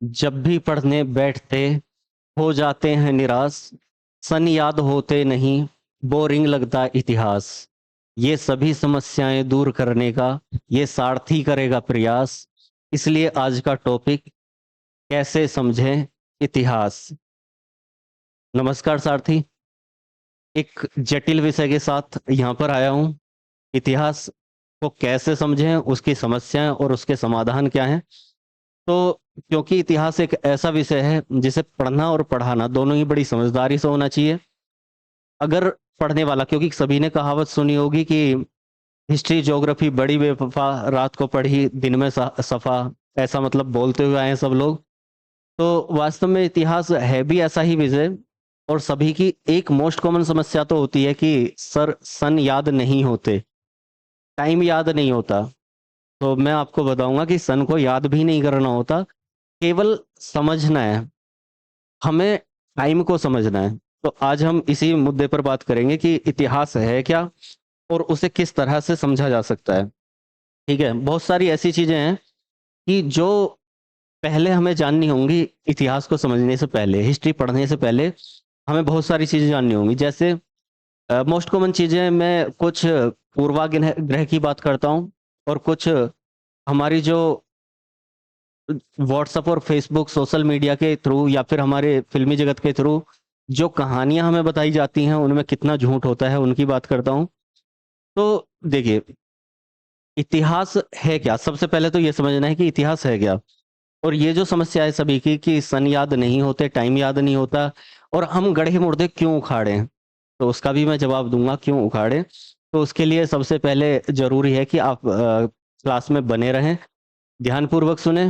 जब भी पढ़ने बैठते हो जाते हैं निराश, सन याद होते नहीं, बोरिंग लगता इतिहास। ये सभी समस्याएं दूर करने का ये सारथी करेगा प्रयास। इसलिए आज का टॉपिक, कैसे समझें इतिहास। नमस्कार सारथी। एक जटिल विषय के साथ यहाँ पर आया हूँ। इतिहास को कैसे समझें, उसकी समस्याएं और उसके समाधान क्या हैं। तो क्योंकि इतिहास एक ऐसा विषय है जिसे पढ़ना और पढ़ाना दोनों ही बड़ी समझदारी से होना चाहिए। अगर पढ़ने वाला, क्योंकि सभी ने कहावत सुनी होगी कि हिस्ट्री ज्योग्राफी बड़ी बेवफा, रात को पढ़ी दिन में सफा, ऐसा मतलब बोलते हुए आए हैं सब लोग। तो वास्तव में इतिहास है भी ऐसा ही विषय। और सभी की एक मोस्ट कॉमन समस्या तो होती है कि सर सन याद नहीं होते, टाइम याद नहीं होता। तो मैं आपको बताऊंगा कि सन को याद भी नहीं करना होता, केवल समझना है। हमें टाइम को समझना है। तो आज हम इसी मुद्दे पर बात करेंगे कि इतिहास है क्या और उसे किस तरह से समझा जा सकता है। ठीक है, बहुत सारी ऐसी चीजें हैं कि जो पहले हमें जाननी होंगी। इतिहास को समझने से पहले, हिस्ट्री पढ़ने से पहले हमें बहुत सारी चीजें जाननी होंगी। जैसे मोस्ट कॉमन चीजें, मैं कुछ पूर्वाग्रह ग्रह की बात करता हूँ और कुछ हमारी जो व्हाट्सएप और फेसबुक सोशल मीडिया के थ्रू या फिर हमारे फिल्मी जगत के थ्रू जो कहानियां हमें बताई जाती हैं उनमें कितना झूठ होता है उनकी बात करता हूँ। तो देखिए, इतिहास है क्या। सबसे पहले तो ये समझना है कि इतिहास है क्या। और ये जो समस्या है सभी की कि सन याद नहीं होते, टाइम याद नहीं होता और हम गड़े मुर्दे क्यों उखाड़े, तो उसका भी मैं जवाब दूंगा क्यों उखाड़े। तो उसके लिए सबसे पहले जरूरी है कि आप क्लास में बने रहें, ध्यानपूर्वक सुने।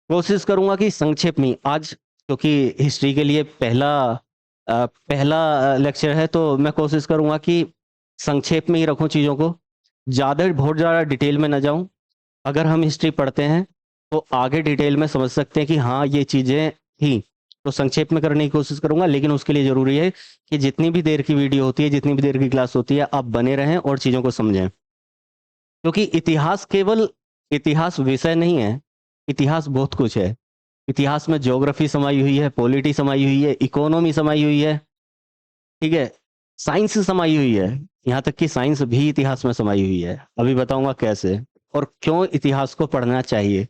कोशिश करूंगा कि संक्षेप में आज, क्योंकि हिस्ट्री के लिए पहला लेक्चर है, तो मैं कोशिश करूंगा कि संक्षेप में ही रखूं चीज़ों को, बहुत ज़्यादा डिटेल में ना जाऊं। अगर हम हिस्ट्री पढ़ते हैं तो आगे डिटेल में समझ सकते हैं कि हाँ ये चीज़ें थी। तो संक्षेप में करने की कोशिश करूंगा, लेकिन उसके लिए ज़रूरी है कि जितनी भी देर की वीडियो होती है, जितनी भी देर की क्लास होती है, आप बने रहें और चीज़ों को समझें। क्योंकि इतिहास केवल इतिहास विषय नहीं है, इतिहास बहुत कुछ है। इतिहास में ज्योग्राफी समाई हुई है, पॉलिटी समाई हुई है, इकोनॉमी समाई हुई है, ठीक है, साइंस समाई हुई है। यहाँ तक कि साइंस भी इतिहास में समाई हुई है। अभी बताऊंगा कैसे और क्यों इतिहास को पढ़ना चाहिए।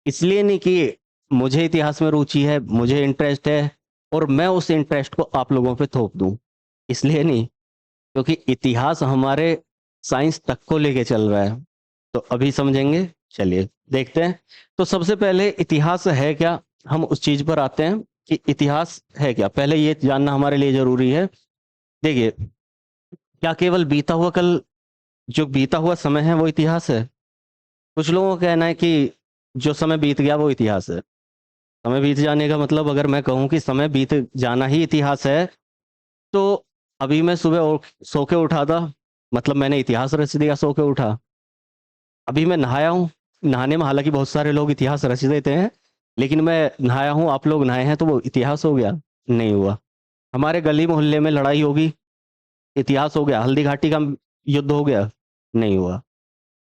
इसलिए नहीं कि मुझे इतिहास में रुचि है, मुझे इंटरेस्ट है और मैं उस इंटरेस्ट को आप लोगों पे थोप दूं, इसलिए नहीं, क्योंकि इतिहास हमारे साइंस तक को लेके चल रहा है। तो अभी समझेंगे, चलिए देखते हैं। तो सबसे पहले इतिहास है क्या, हम उस चीज पर आते हैं कि इतिहास है क्या। पहले ये जानना हमारे लिए जरूरी है। देखिए, क्या केवल बीता हुआ कल, जो बीता हुआ समय है वो इतिहास है। कुछ लोगों का कहना है कि जो समय बीत गया वो इतिहास है। समय बीत जाने का मतलब, अगर मैं कहूँ कि समय बीत जाना ही इतिहास है, तो अभी मैं सुबह सो के उठा था, मतलब मैंने इतिहास रच दिया सो के उठा। अभी मैं नहाया हूँ, नहाने में हालांकि बहुत सारे लोग इतिहास रच देते हैं, लेकिन मैं नहाया हूँ, आप लोग नहाए हैं, तो वो इतिहास हो गया? नहीं हुआ। हमारे गली मोहल्ले में लड़ाई होगी, इतिहास हो गया। हल्दी घाटी का युद्ध हो गया, नहीं हुआ।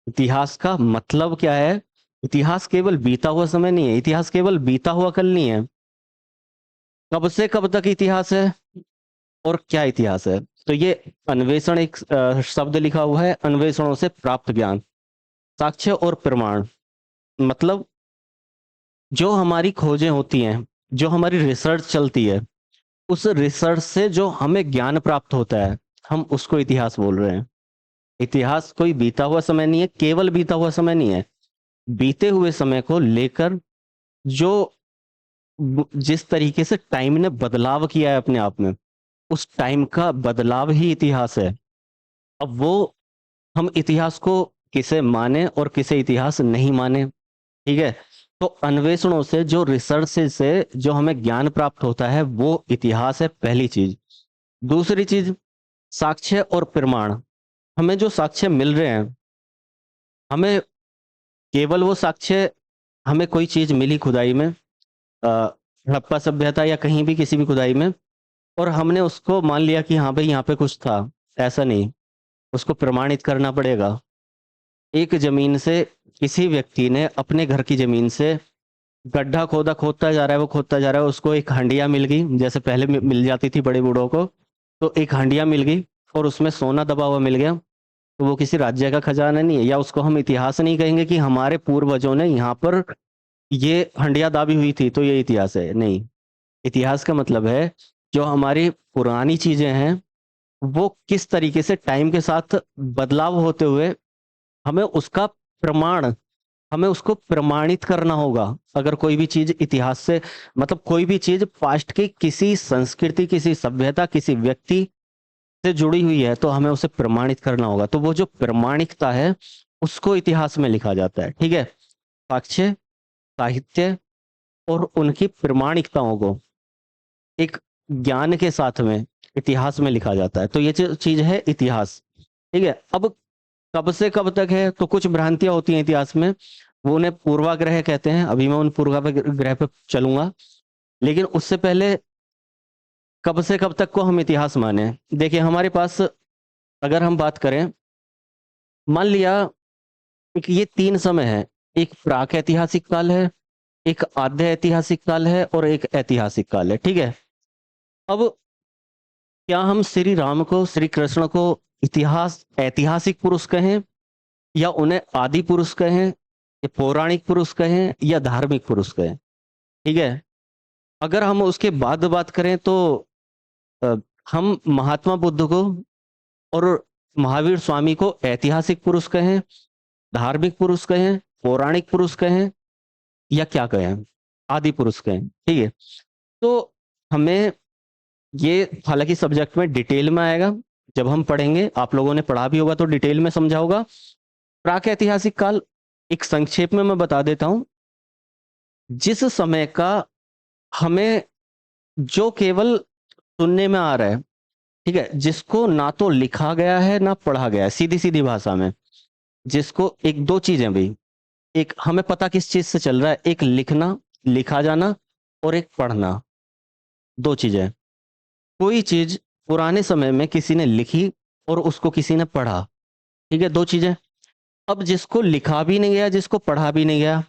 इतिहास का मतलब क्या है? इतिहास केवल बीता हुआ समय नहीं है, इतिहास केवल बीता हुआ कल नहीं है। कब से कब तक इतिहास है और क्या इतिहास है। तो ये अन्वेषण, एक शब्द लिखा हुआ है, अन्वेषणों से प्राप्त ज्ञान, साक्ष्य और प्रमाण। मतलब जो हमारी खोजें होती हैं, जो हमारी रिसर्च चलती है, उस रिसर्च से जो हमें ज्ञान प्राप्त होता है, हम उसको इतिहास बोल रहे हैं। इतिहास कोई बीता हुआ समय नहीं है, केवल बीता हुआ समय नहीं है। बीते हुए समय को लेकर जो जिस तरीके से टाइम ने बदलाव किया है अपने आप में, उस टाइम का बदलाव ही इतिहास है। अब वो, हम इतिहास को किसे माने और किसे इतिहास नहीं माने, ठीक है। तो अन्वेषणों से, जो रिसर्च से जो हमें ज्ञान प्राप्त होता है, वो इतिहास है, पहली चीज। दूसरी चीज, साक्ष्य और प्रमाण। हमें जो साक्ष्य मिल रहे हैं, हमें केवल वो साक्ष्य, हमें कोई चीज मिली खुदाई में, हड़प्पा सभ्यता या कहीं भी किसी भी खुदाई में, और हमने उसको मान लिया कि हाँ भाई यहाँ पे कुछ था, ऐसा नहीं। उसको प्रमाणित करना पड़ेगा। एक जमीन से, किसी व्यक्ति ने अपने घर की जमीन से गड्ढा खोदा, खोदता जा रहा है, वो खोदता जा रहा है, उसको एक हंडिया मिल गई, जैसे पहले मिल जाती थी बड़े बूढ़ों को। तो एक हंडिया मिल गई और उसमें सोना दबा हुआ मिल गया। तो वो किसी राज्य का खजाना नहीं है, या उसको हम इतिहास नहीं कहेंगे कि हमारे पूर्वजों ने यहाँ पर ये हंडिया दाबी हुई थी तो ये इतिहास है, नहीं। इतिहास का मतलब है जो हमारी पुरानी चीजें हैं वो किस तरीके से टाइम के साथ बदलाव होते हुए हमें उसका प्रमाण, हमें उसको प्रमाणित करना होगा। अगर कोई भी चीज इतिहास से, मतलब कोई भी चीज पास्ट की किसी संस्कृति, किसी सभ्यता, किसी व्यक्ति से जुड़ी हुई है तो हमें उसे प्रमाणित करना होगा। तो वो जो प्रमाणिकता है उसको इतिहास में लिखा जाता है, ठीक है। साक्ष्य, साहित्य और उनकी प्रमाणिकताओं को एक ज्ञान के साथ में इतिहास में लिखा जाता है। तो ये चीज है इतिहास, ठीक है। अब कब से कब तक है, तो कुछ भ्रांतियां होती हैं इतिहास में, वो उन्हें पूर्वाग्रह कहते हैं। अभी मैं उन पूर्वाग्रह पे चलूंगा, लेकिन उससे पहले कब से कब तक को हम इतिहास माने। देखिए हमारे पास अगर हम बात करें, मान लिया एक ये तीन समय है, एक प्राक ऐतिहासिक काल है, एक आद्य ऐतिहासिक काल है और एक ऐतिहासिक काल है, ठीक है। अब क्या हम श्री राम को, श्री कृष्ण को इतिहास ऐतिहासिक पुरुष कहें, या उन्हें आदि पुरुष कहें, या पौराणिक पुरुष कहें, या धार्मिक पुरुष कहें, ठीक है। अगर हम उसके बाद बात करें तो अ, हम महात्मा बुद्ध को और महावीर स्वामी को ऐतिहासिक पुरुष कहें, धार्मिक पुरुष कहें, पौराणिक पुरुष कहें, या क्या कहें, आदि पुरुष कहें, ठीक है। तो हमें ये हालांकि सब्जेक्ट में डिटेल में आएगा, जब हम पढ़ेंगे, आप लोगों ने पढ़ा भी होगा तो डिटेल में समझा होगा। प्राक ऐतिहासिक काल एक संक्षेप में मैं बता देता हूं, जिस समय का हमें जो केवल सुनने में आ रहा है, ठीक है, जिसको ना तो लिखा गया है ना पढ़ा गया है, सीधी सीधी भाषा में, जिसको एक दो चीजें भाई, एक हमें पता किस चीज से चल रहा है, एक लिखना, लिखा जाना, और एक पढ़ना, दो चीजें। कोई चीज पुराने समय में किसी ने लिखी और उसको किसी ने पढ़ा, ठीक है, दो चीजें। अब जिसको लिखा भी नहीं गया, जिसको पढ़ा भी नहीं गया,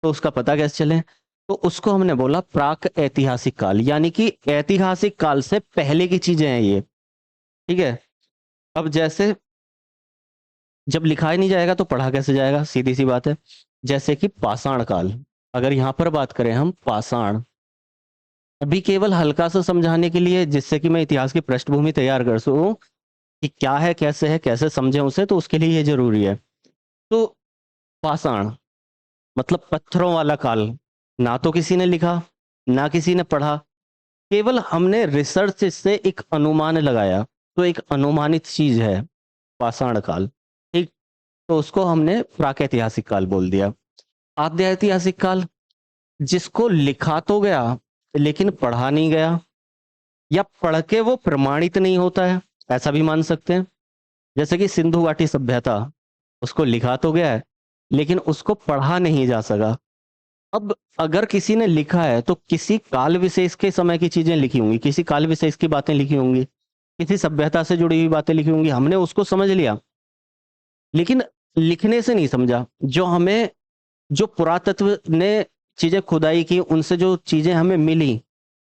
तो उसका पता कैसे चले, तो उसको हमने बोला प्राक ऐतिहासिक काल, यानी कि ऐतिहासिक काल से पहले की चीजें हैं ये, ठीक है। अब जैसे जब लिखा ही नहीं जाएगा तो पढ़ा कैसे जाएगा, सीधी सी बात है। जैसे कि पाषाण काल, अगर यहां पर बात करें हम पाषाण, अभी केवल हल्का सा समझाने के लिए, जिससे कि मैं इतिहास की पृष्ठभूमि तैयार कर सकूं कि क्या है, कैसे समझें उसे, तो उसके लिए ये जरूरी है। तो पाषाण मतलब पत्थरों वाला काल, ना तो किसी ने लिखा ना किसी ने पढ़ा, केवल हमने रिसर्च से एक अनुमान लगाया, तो एक अनुमानित चीज है पाषाण काल, ठीक। तो उसको हमने प्रागैतिहासिक काल बोल दिया। आद्य ऐतिहासिक काल, जिसको लिखा तो गया लेकिन पढ़ा नहीं गया, या पढ़ के वो प्रमाणित नहीं होता है, ऐसा भी मान सकते हैं। जैसे कि सिंधु घाटी सभ्यता, उसको लिखा तो गया है लेकिन उसको पढ़ा नहीं जा सका। अब अगर किसी ने लिखा है तो किसी काल विशेष के समय की चीजें लिखी होंगी, किसी काल विशेष की बातें लिखी होंगी, किसी सभ्यता से जुड़ी हुई बातें लिखी होंगी, हमने उसको समझ लिया, लेकिन लिखने से नहीं समझा। जो हमें, जो पुरातत्व ने चीजें खुदाई की, उनसे जो चीजें हमें मिली,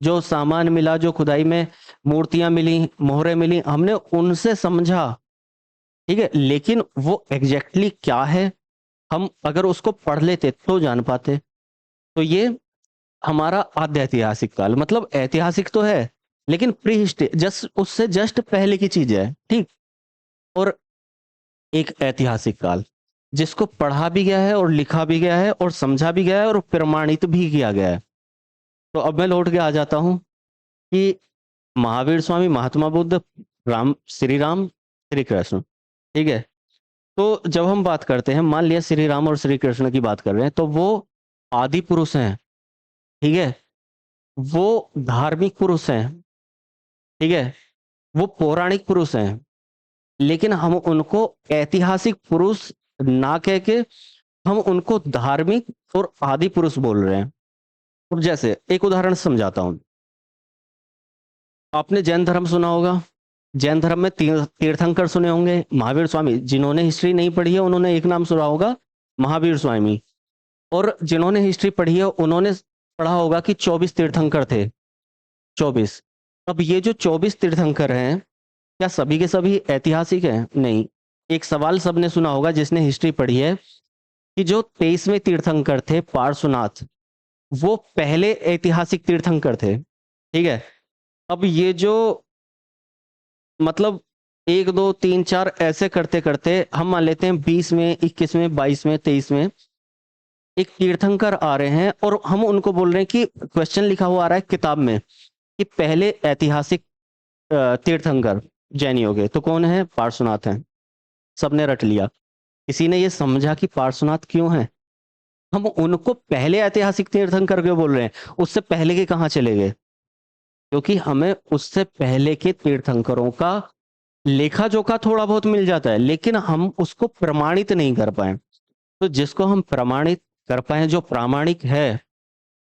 जो सामान मिला, जो खुदाई में मूर्तियां मिली, मोहरें मिली, हमने उनसे समझा, ठीक है। लेकिन वो एग्जैक्टली क्या है, हम अगर उसको पढ़ लेते तो जान पाते। तो ये हमारा आद्य ऐतिहासिक काल, मतलब ऐतिहासिक तो है लेकिन प्री हिस्ट्री, जस्ट उससे जस्ट पहले की चीज है, ठीक। और एक ऐतिहासिक काल जिसको पढ़ा भी गया है और लिखा भी गया है और समझा भी गया है और प्रमाणित भी किया गया है। तो अब मैं लौट के आ जाता हूं कि महावीर स्वामी, महात्मा बुद्ध, श्री राम, श्री कृष्ण, ठीक है। तो जब हम बात करते हैं, मान लिया श्री राम और श्री कृष्ण की बात कर रहे हैं, तो वो आदि पुरुष हैं, ठीक है। वो धार्मिक पुरुष हैं, ठीक है। वो पौराणिक पुरुष हैं, लेकिन हम उनको ऐतिहासिक पुरुष ना कह के हम उनको धार्मिक और आदि पुरुष बोल रहे हैं। और जैसे एक उदाहरण समझाता हूं, आपने जैन धर्म सुना होगा। जैन धर्म में तीर्थंकर सुने होंगे, महावीर स्वामी। जिन्होंने हिस्ट्री नहीं पढ़ी है उन्होंने एक नाम सुना होगा, महावीर स्वामी। और जिन्होंने हिस्ट्री पढ़ी है उन्होंने पढ़ा होगा कि 24 तीर्थंकर थे, 24। अब ये जो 24 तीर्थंकर हैं, क्या सभी के सभी ऐतिहासिक हैं? नहीं। एक सवाल सबने सुना होगा जिसने हिस्ट्री पढ़ी है, कि जो 23वें तीर्थंकर थे पार्श्वनाथ, वो पहले ऐतिहासिक तीर्थंकर थे। ठीक है। अब ये जो मतलब 1 2 3 4 ऐसे करते करते हम मान लेते हैं 20वें 21वें 22वें 23वें एक तीर्थंकर आ रहे हैं, और हम उनको बोल रहे हैं कि क्वेश्चन लिखा हुआ आ रहा है किताब में कि पहले ऐतिहासिक तीर्थंकर जैनियों के, तो कौन है? पार्श्वनाथ हैं। सबने रट लिया। किसी ने ये समझा कि पार्श्वनाथ क्यों है? हम उनको पहले ऐतिहासिक तीर्थंकर क्यों बोल रहे हैं? उससे पहले के कहाँ चले गए? क्योंकि हमें उससे पहले के तीर्थंकरों का लेखा जोखा थोड़ा बहुत मिल जाता है, लेकिन हम उसको प्रमाणित नहीं कर पाए। तो जिसको हम प्रमाणित कर पाए, जो प्रामाणिक है,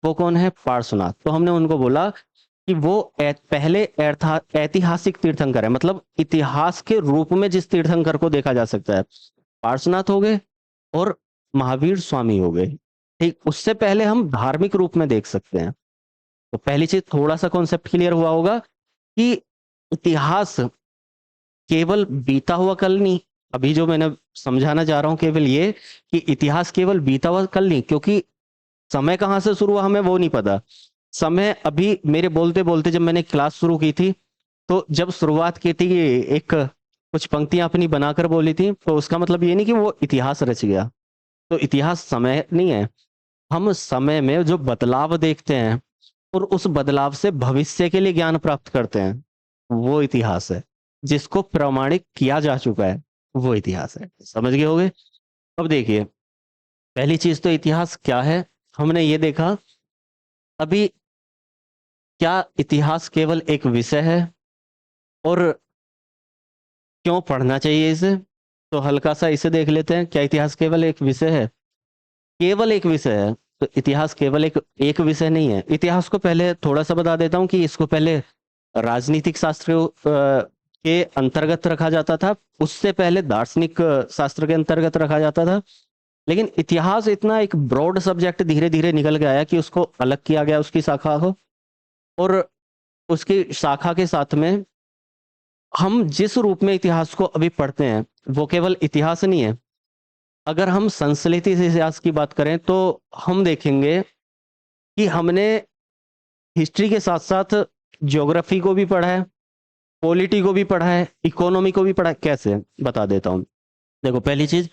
वो कौन है? पार्श्वनाथ। तो हमने उनको बोला कि वो पहले ऐतिहासिक तीर्थंकर है, मतलब इतिहास के रूप में जिस तीर्थंकर को देखा जा सकता है, पार्श्वनाथ हो गए और महावीर स्वामी हो गए। ठीक, उससे पहले हम धार्मिक रूप में देख सकते हैं। तो पहली चीज, थोड़ा सा कॉन्सेप्ट क्लियर हुआ होगा कि इतिहास केवल बीता हुआ कल नहीं। अभी जो मैंने समझाना चाह रहा हूं केवल ये कि इतिहास केवल बीता हुआ कल नहीं, क्योंकि समय कहाँ से शुरू हुआ हमें वो नहीं पता। समय अभी मेरे बोलते बोलते जब मैंने क्लास शुरू की थी, तो जब शुरुआत की थी, एक कुछ पंक्तियां अपनी बनाकर बोली थी, तो उसका मतलब ये नहीं कि वो इतिहास रच गया। तो इतिहास समय नहीं है। हम समय में जो बदलाव देखते हैं और उस बदलाव से भविष्य के लिए ज्ञान प्राप्त करते हैं, वो इतिहास है। जिसको प्रमाणित किया जा चुका है, वो इतिहास है। समझ गए होगे? अब देखिए, पहली चीज तो इतिहास क्या है हमने ये देखा। अभी क्या इतिहास केवल एक विषय है, और क्यों पढ़ना चाहिए इसे? तो हल्का सा इसे देख लेते हैं। क्या इतिहास केवल एक विषय है? केवल एक विषय है? तो इतिहास केवल एक विषय नहीं है। इतिहास को पहले थोड़ा सा बता देता हूँ कि इसको पहले राजनीतिक शास्त्र के अंतर्गत रखा जाता था। उससे पहले दार्शनिक शास्त्र के अंतर्गत रखा जाता था। लेकिन इतिहास इतना एक ब्रॉड सब्जेक्ट धीरे धीरे निकल गया कि उसको अलग किया गया, उसकी शाखा को। और उसकी शाखा के साथ में हम जिस रूप में इतिहास को अभी पढ़ते हैं, वो केवल इतिहास नहीं है। अगर हम संश्लेषित इतिहास की बात करें, तो हम देखेंगे कि हमने हिस्ट्री के साथ साथ ज्योग्राफी को भी पढ़ा है, पॉलिटी को भी पढ़ा है, इकोनॉमी को भी पढ़ा है। कैसे? बता देता हूँ। देखो, पहली चीज,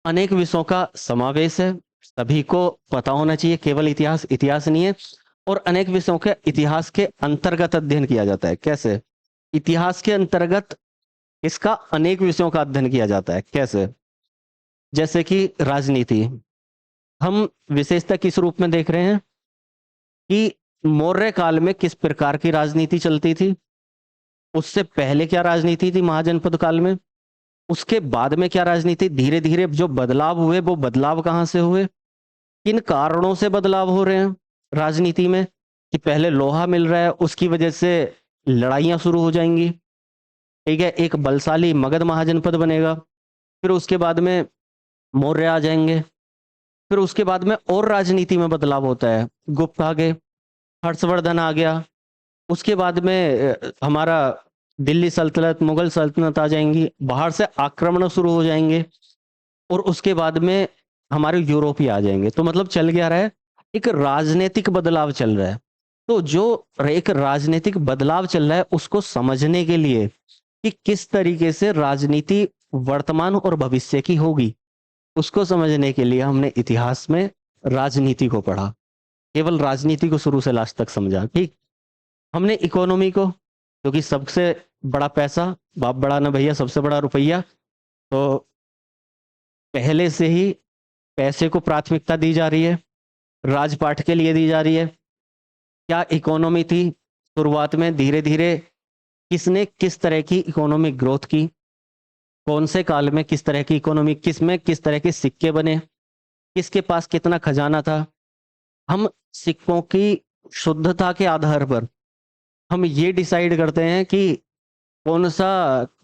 अनेक विषयों का समावेश है। सभी को पता होना चाहिए, केवल इतिहास इतिहास नहीं है। और अनेक विषयों के इतिहास के अंतर्गत अध्ययन किया जाता है। कैसे? इतिहास के अंतर्गत इसका अनेक विषयों का अध्ययन किया जाता है। कैसे? जैसे कि राजनीति, हम विशेषता किस रूप में देख रहे हैं कि मौर्य काल में किस प्रकार की राजनीति चलती थी, उससे पहले क्या राजनीति थी महाजनपद काल में, उसके बाद में क्या राजनीति, धीरे धीरे जो बदलाव हुए वो बदलाव कहाँ से हुए, किन कारणों से बदलाव हो रहे हैं राजनीति में, कि पहले लोहा मिल रहा है उसकी वजह से लड़ाइयां शुरू हो जाएंगी। ठीक है, एक बलशाली मगध महाजनपद बनेगा। फिर उसके बाद में मौर्य आ जाएंगे। फिर उसके बाद में और राजनीति में बदलाव होता है। गुप्त आ गए, हर्षवर्धन आ गया। उसके बाद में हमारा दिल्ली सल्तनत, मुगल सल्तनत आ जाएंगी। बाहर से आक्रमण शुरू हो जाएंगे। और उसके बाद में हमारे यूरोपीय आ जाएंगे। तो मतलब चल क्या रहा है, एक राजनीतिक बदलाव चल रहा है। तो जो एक राजनीतिक बदलाव चल रहा है, उसको समझने के लिए कि किस तरीके से राजनीति वर्तमान और भविष्य की होगी, उसको समझने के लिए हमने इतिहास में राजनीति को पढ़ा। केवल राजनीति को शुरू से लास्ट तक समझा। ठीक, हमने इकोनॉमी को, क्योंकि सबसे बड़ा पैसा, बाप बड़ा ना भैया, सबसे बड़ा रुपया। तो पहले से ही पैसे को प्राथमिकता दी जा रही है, राजपाट के लिए दी जा रही है। क्या इकोनॉमी थी शुरुआत में, धीरे धीरे किसने किस तरह की इकोनॉमिक ग्रोथ की, कौन से काल में किस तरह की इकोनॉमी, किस में किस तरह के सिक्के बने, किसके पास कितना खजाना था। हम सिक्कों की शुद्धता के आधार पर हम ये डिसाइड करते हैं कि कौन सा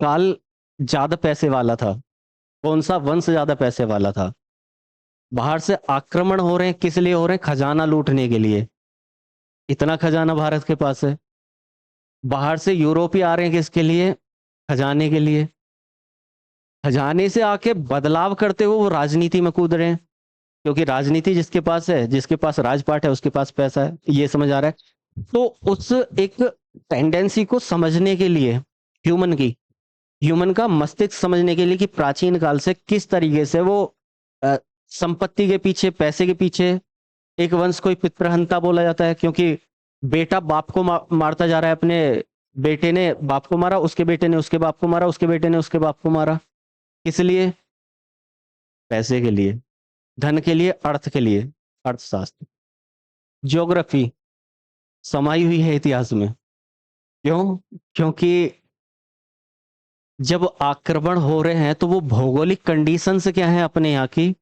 काल ज्यादा पैसे वाला था, कौन सा वंश ज्यादा पैसे वाला था। बाहर से आक्रमण हो रहे हैं, किस लिए हो रहे हैं? खजाना लूटने के लिए। इतना खजाना भारत के पास है। बाहर से यूरोपीय आ रहे हैं, किसके लिए? खजाने के लिए। खजाने से आके बदलाव करते हुए वो राजनीति में कूद रहे हैं, क्योंकि राजनीति जिसके पास है, जिसके पास राजपाट है, उसके पास पैसा है, ये समझ आ रहा है। तो उस एक टेंडेंसी को समझने के लिए, ह्यूमन का मस्तिष्क समझने के लिए कि प्राचीन काल से किस तरीके से वो अ, संपत्ति के पीछे, पैसे के पीछे, एक वंश को पितृहंता बोला जाता है, क्योंकि बेटा बाप को मारता जा रहा है, अपने बेटे ने बाप को मारा, उसके बेटे ने उसके बाप को मारा, उसके बेटे ने उसके बाप को मारा। किस लिए? पैसे के लिए, धन के लिए, अर्थ के लिए। अर्थशास्त्र, ज्योग्राफी समाई हुई है इतिहास में। क्यों? क्योंकि जब आक्रमण हो रहे हैं तो वो भौगोलिक कंडीशंस क्या है अपने यहाँ की,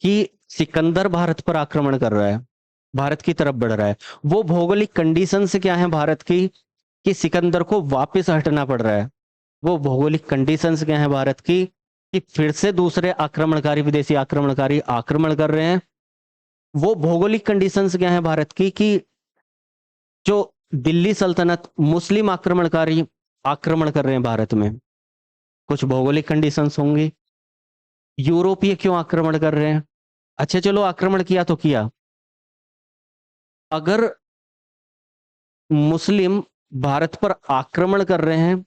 कि सिकंदर भारत पर आक्रमण कर रहा है, भारत की तरफ बढ़ रहा है। वो भौगोलिक कंडीशंस क्या है भारत की, कि सिकंदर को वापस हटना पड़ रहा है। वो भौगोलिक कंडीशंस क्या है भारत की, कि फिर से दूसरे आक्रमणकारी, विदेशी आक्रमणकारी आक्रमण कर रहे हैं। वो भौगोलिक कंडीशंस क्या है भारत की, कि जो दिल्ली सल्तनत, मुस्लिम आक्रमणकारी आक्रमण कर रहे हैं भारत में। कुछ भौगोलिक कंडीशंस होंगी। यूरोपीय क्यों आक्रमण कर रहे हैं? अच्छा चलो, आक्रमण किया तो किया, अगर मुस्लिम भारत पर आक्रमण कर रहे हैं,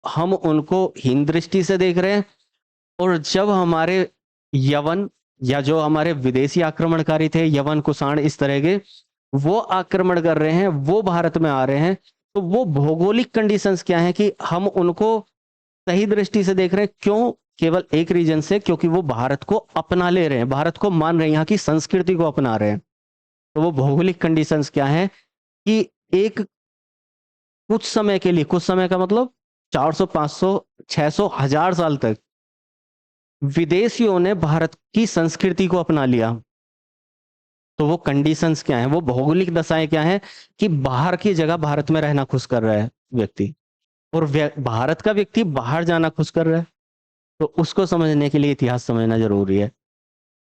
हम उनको हीन दृष्टि से देख रहे हैं, और जब हमारे यवन या जो हमारे विदेशी आक्रमणकारी थे, यवन, कुषाण, इस तरह के, वो आक्रमण कर रहे हैं, वो भारत में आ रहे हैं, तो वो भौगोलिक कंडीशंस क्या है कि हम उनको सही दृष्टि से देख रहे हैं। क्यों? केवल एक रीजन से, क्योंकि वो भारत को अपना ले रहे हैं, भारत को मान रहे हैं, यहाँ की संस्कृति को अपना रहे हैं। तो वो भौगोलिक कंडीशंस क्या है, कि एक कुछ समय के लिए, कुछ समय का मतलब 400, 500, 600, 1000 साल तक विदेशियों ने भारत की संस्कृति को अपना लिया। तो वो कंडीशंस क्या है, वो भौगोलिक दशाएं क्या है, कि बाहर की जगह भारत में रहना खुश कर रहा है व्यक्ति, और भारत का व्यक्ति बाहर जाना खुश कर रहा है। तो उसको समझने के लिए इतिहास समझना जरूरी है।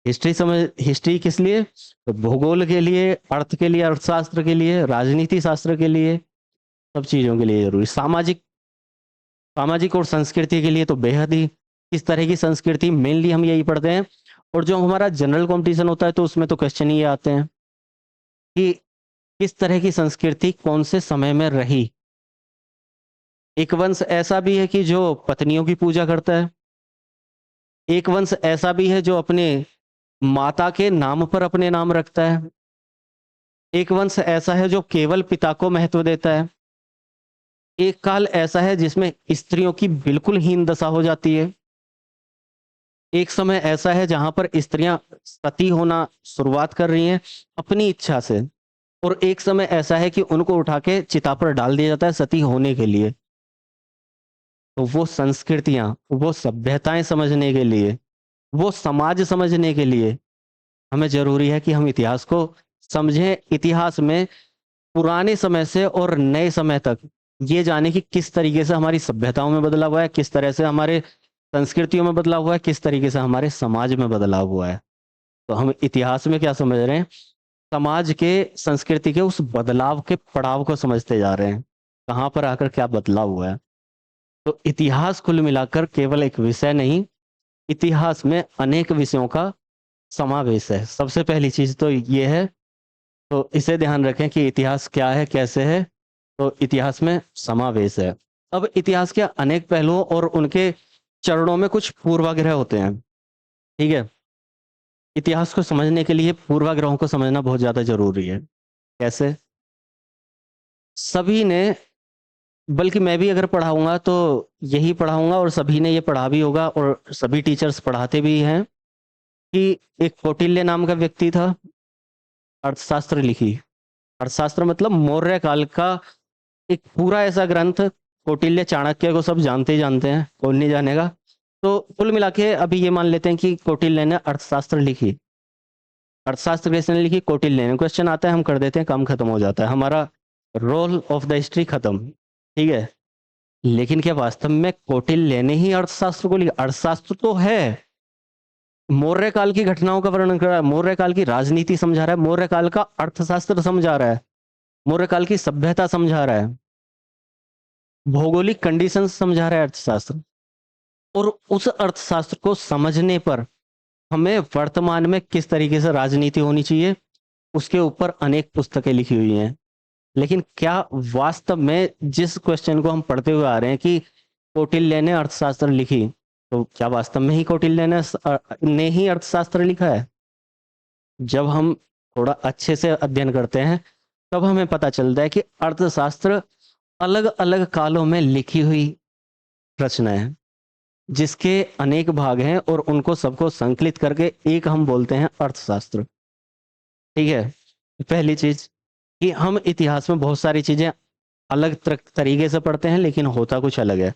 हिस्ट्री किस लिए? तो भूगोल के लिए, अर्थ के लिए, अर्थशास्त्र के लिए, राजनीति शास्त्र के लिए, सब चीजों के लिए जरूरी। सामाजिक और संस्कृति के लिए तो बेहद ही। इस तरह की संस्कृति मेनली हम यही पढ़ते हैं, और जो हमारा जनरल कंपटीशन होता है तो उसमें तो क्वेश्चन ही आते हैं कि किस तरह की संस्कृति कौन से समय में रही। एक वंश ऐसा भी है कि जो पत्नियों की पूजा करता है, एक वंश ऐसा भी है जो अपने माता के नाम पर अपने नाम रखता है, एक वंश ऐसा है जो केवल पिता को महत्व देता है, एक काल ऐसा है जिसमें स्त्रियों की बिल्कुल हीन दशा हो जाती है, एक समय ऐसा है जहां पर स्त्रियां सती होना शुरुआत कर रही हैं अपनी इच्छा से, और एक समय ऐसा है कि उनको उठा के चिता पर डाल दिया जाता है सती होने के लिए। तो वो संस्कृतियां, वो सभ्यताएं समझने के लिए, वो समाज समझने के लिए हमें जरूरी है कि हम इतिहास को समझें। इतिहास में पुराने समय से और नए समय तक ये जाने कि किस तरीके से हमारी सभ्यताओं में बदलाव हुआ है, किस तरह से हमारे संस्कृतियों में बदलाव हुआ है, किस तरीके से हमारे समाज में बदलाव हुआ है। तो हम इतिहास में क्या समझ रहे हैं? समाज के, संस्कृति के उस बदलाव के पड़ाव को समझते जा रहे हैं, कहाँ पर आकर क्या बदलाव हुआ है। तो इतिहास कुल मिलाकर केवल एक विषय नहीं, इतिहास में अनेक विषयों का समावेश है। सबसे पहली चीज तो ये है, तो इसे ध्यान रखें कि इतिहास क्या है, कैसे है। तो इतिहास में समावेश है। अब इतिहास के अनेक पहलुओं और उनके चरणों में कुछ पूर्वाग्रह होते हैं, ठीक है। इतिहास को समझने के लिए पूर्वाग्रहों को समझना बहुत ज्यादा जरूरी है। कैसे? सभी ने, बल्कि मैं भी अगर पढ़ाऊंगा तो यही पढ़ाऊंगा, और सभी ने ये पढ़ा भी होगा, और सभी टीचर्स पढ़ाते भी हैं, कि एक कौटिल्य नाम का व्यक्ति था, अर्थशास्त्र लिखी। अर्थशास्त्र मतलब मौर्य काल का एक पूरा ऐसा ग्रंथ। कौटिल्य, चाणक्य को सब जानते ही जानते हैं, कौन नहीं जानेगा। तो कुल मिला के अभी ये मान लेते हैं कि कौटिल्य ने अर्थशास्त्र लिखी। अर्थशास्त्र किसने लिखी? कौटिल्य ने। क्वेश्चन आता है, हम कर देते हैं, काम खत्म हो जाता है, हमारा रोल ऑफ द हिस्ट्री खत्म, ठीक है। लेकिन क्या वास्तव में कौटिल्य ने ही अर्थशास्त्र को लिखा? अर्थशास्त्र तो है, मौर्य काल की घटनाओं का वर्णन कर रहा है, मौर्य काल की राजनीति समझा रहा है, मौर्य काल का अर्थशास्त्र समझा रहा है, मौर्य काल की सभ्यता समझा रहा है, भौगोलिक कंडीशंस समझा रहा है अर्थशास्त्र। और उस अर्थशास्त्र को समझने पर हमें वर्तमान में किस तरीके से राजनीति होनी चाहिए, उसके ऊपर अनेक पुस्तकें लिखी हुई हैं। लेकिन क्या वास्तव में जिस क्वेश्चन को हम पढ़ते हुए आ रहे हैं कि कौटिल्य ने अर्थशास्त्र लिखी, तो क्या वास्तव में ही कौटिल्य ने ही अर्थशास्त्र लिखा है? जब हम थोड़ा अच्छे से अध्ययन करते हैं तब हमें पता चलता है कि अर्थशास्त्र अलग अलग कालों में लिखी हुई रचना है, जिसके अनेक भाग हैं और उनको सबको संकलित करके एक हम बोलते हैं अर्थशास्त्र। ठीक है, पहली चीज कि हम इतिहास में बहुत सारी चीजें अलग तरीके से पढ़ते हैं लेकिन होता कुछ अलग है।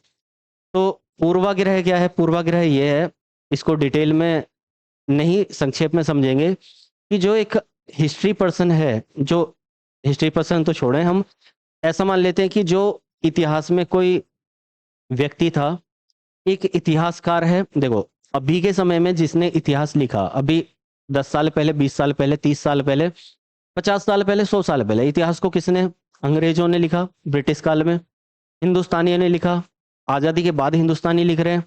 तो पूर्वाग्रह क्या है? पूर्वाग्रह ये है, इसको डिटेल में नहीं संक्षेप में समझेंगे कि जो एक हिस्ट्री पर्सन है, जो हिस्ट्री पर्सन तो छोड़ें, हम ऐसा मान लेते हैं कि जो इतिहास में कोई व्यक्ति था, एक इतिहासकार है। देखो, अभी के समय में जिसने इतिहास लिखा, अभी 10 साल पहले, 20 साल पहले, 30 साल पहले, 50 साल पहले, 100 साल पहले इतिहास को किसने? अंग्रेजों ने लिखा ब्रिटिश काल में, हिंदुस्तानियों ने लिखा, आजादी के बाद हिंदुस्तानी लिख रहे हैं,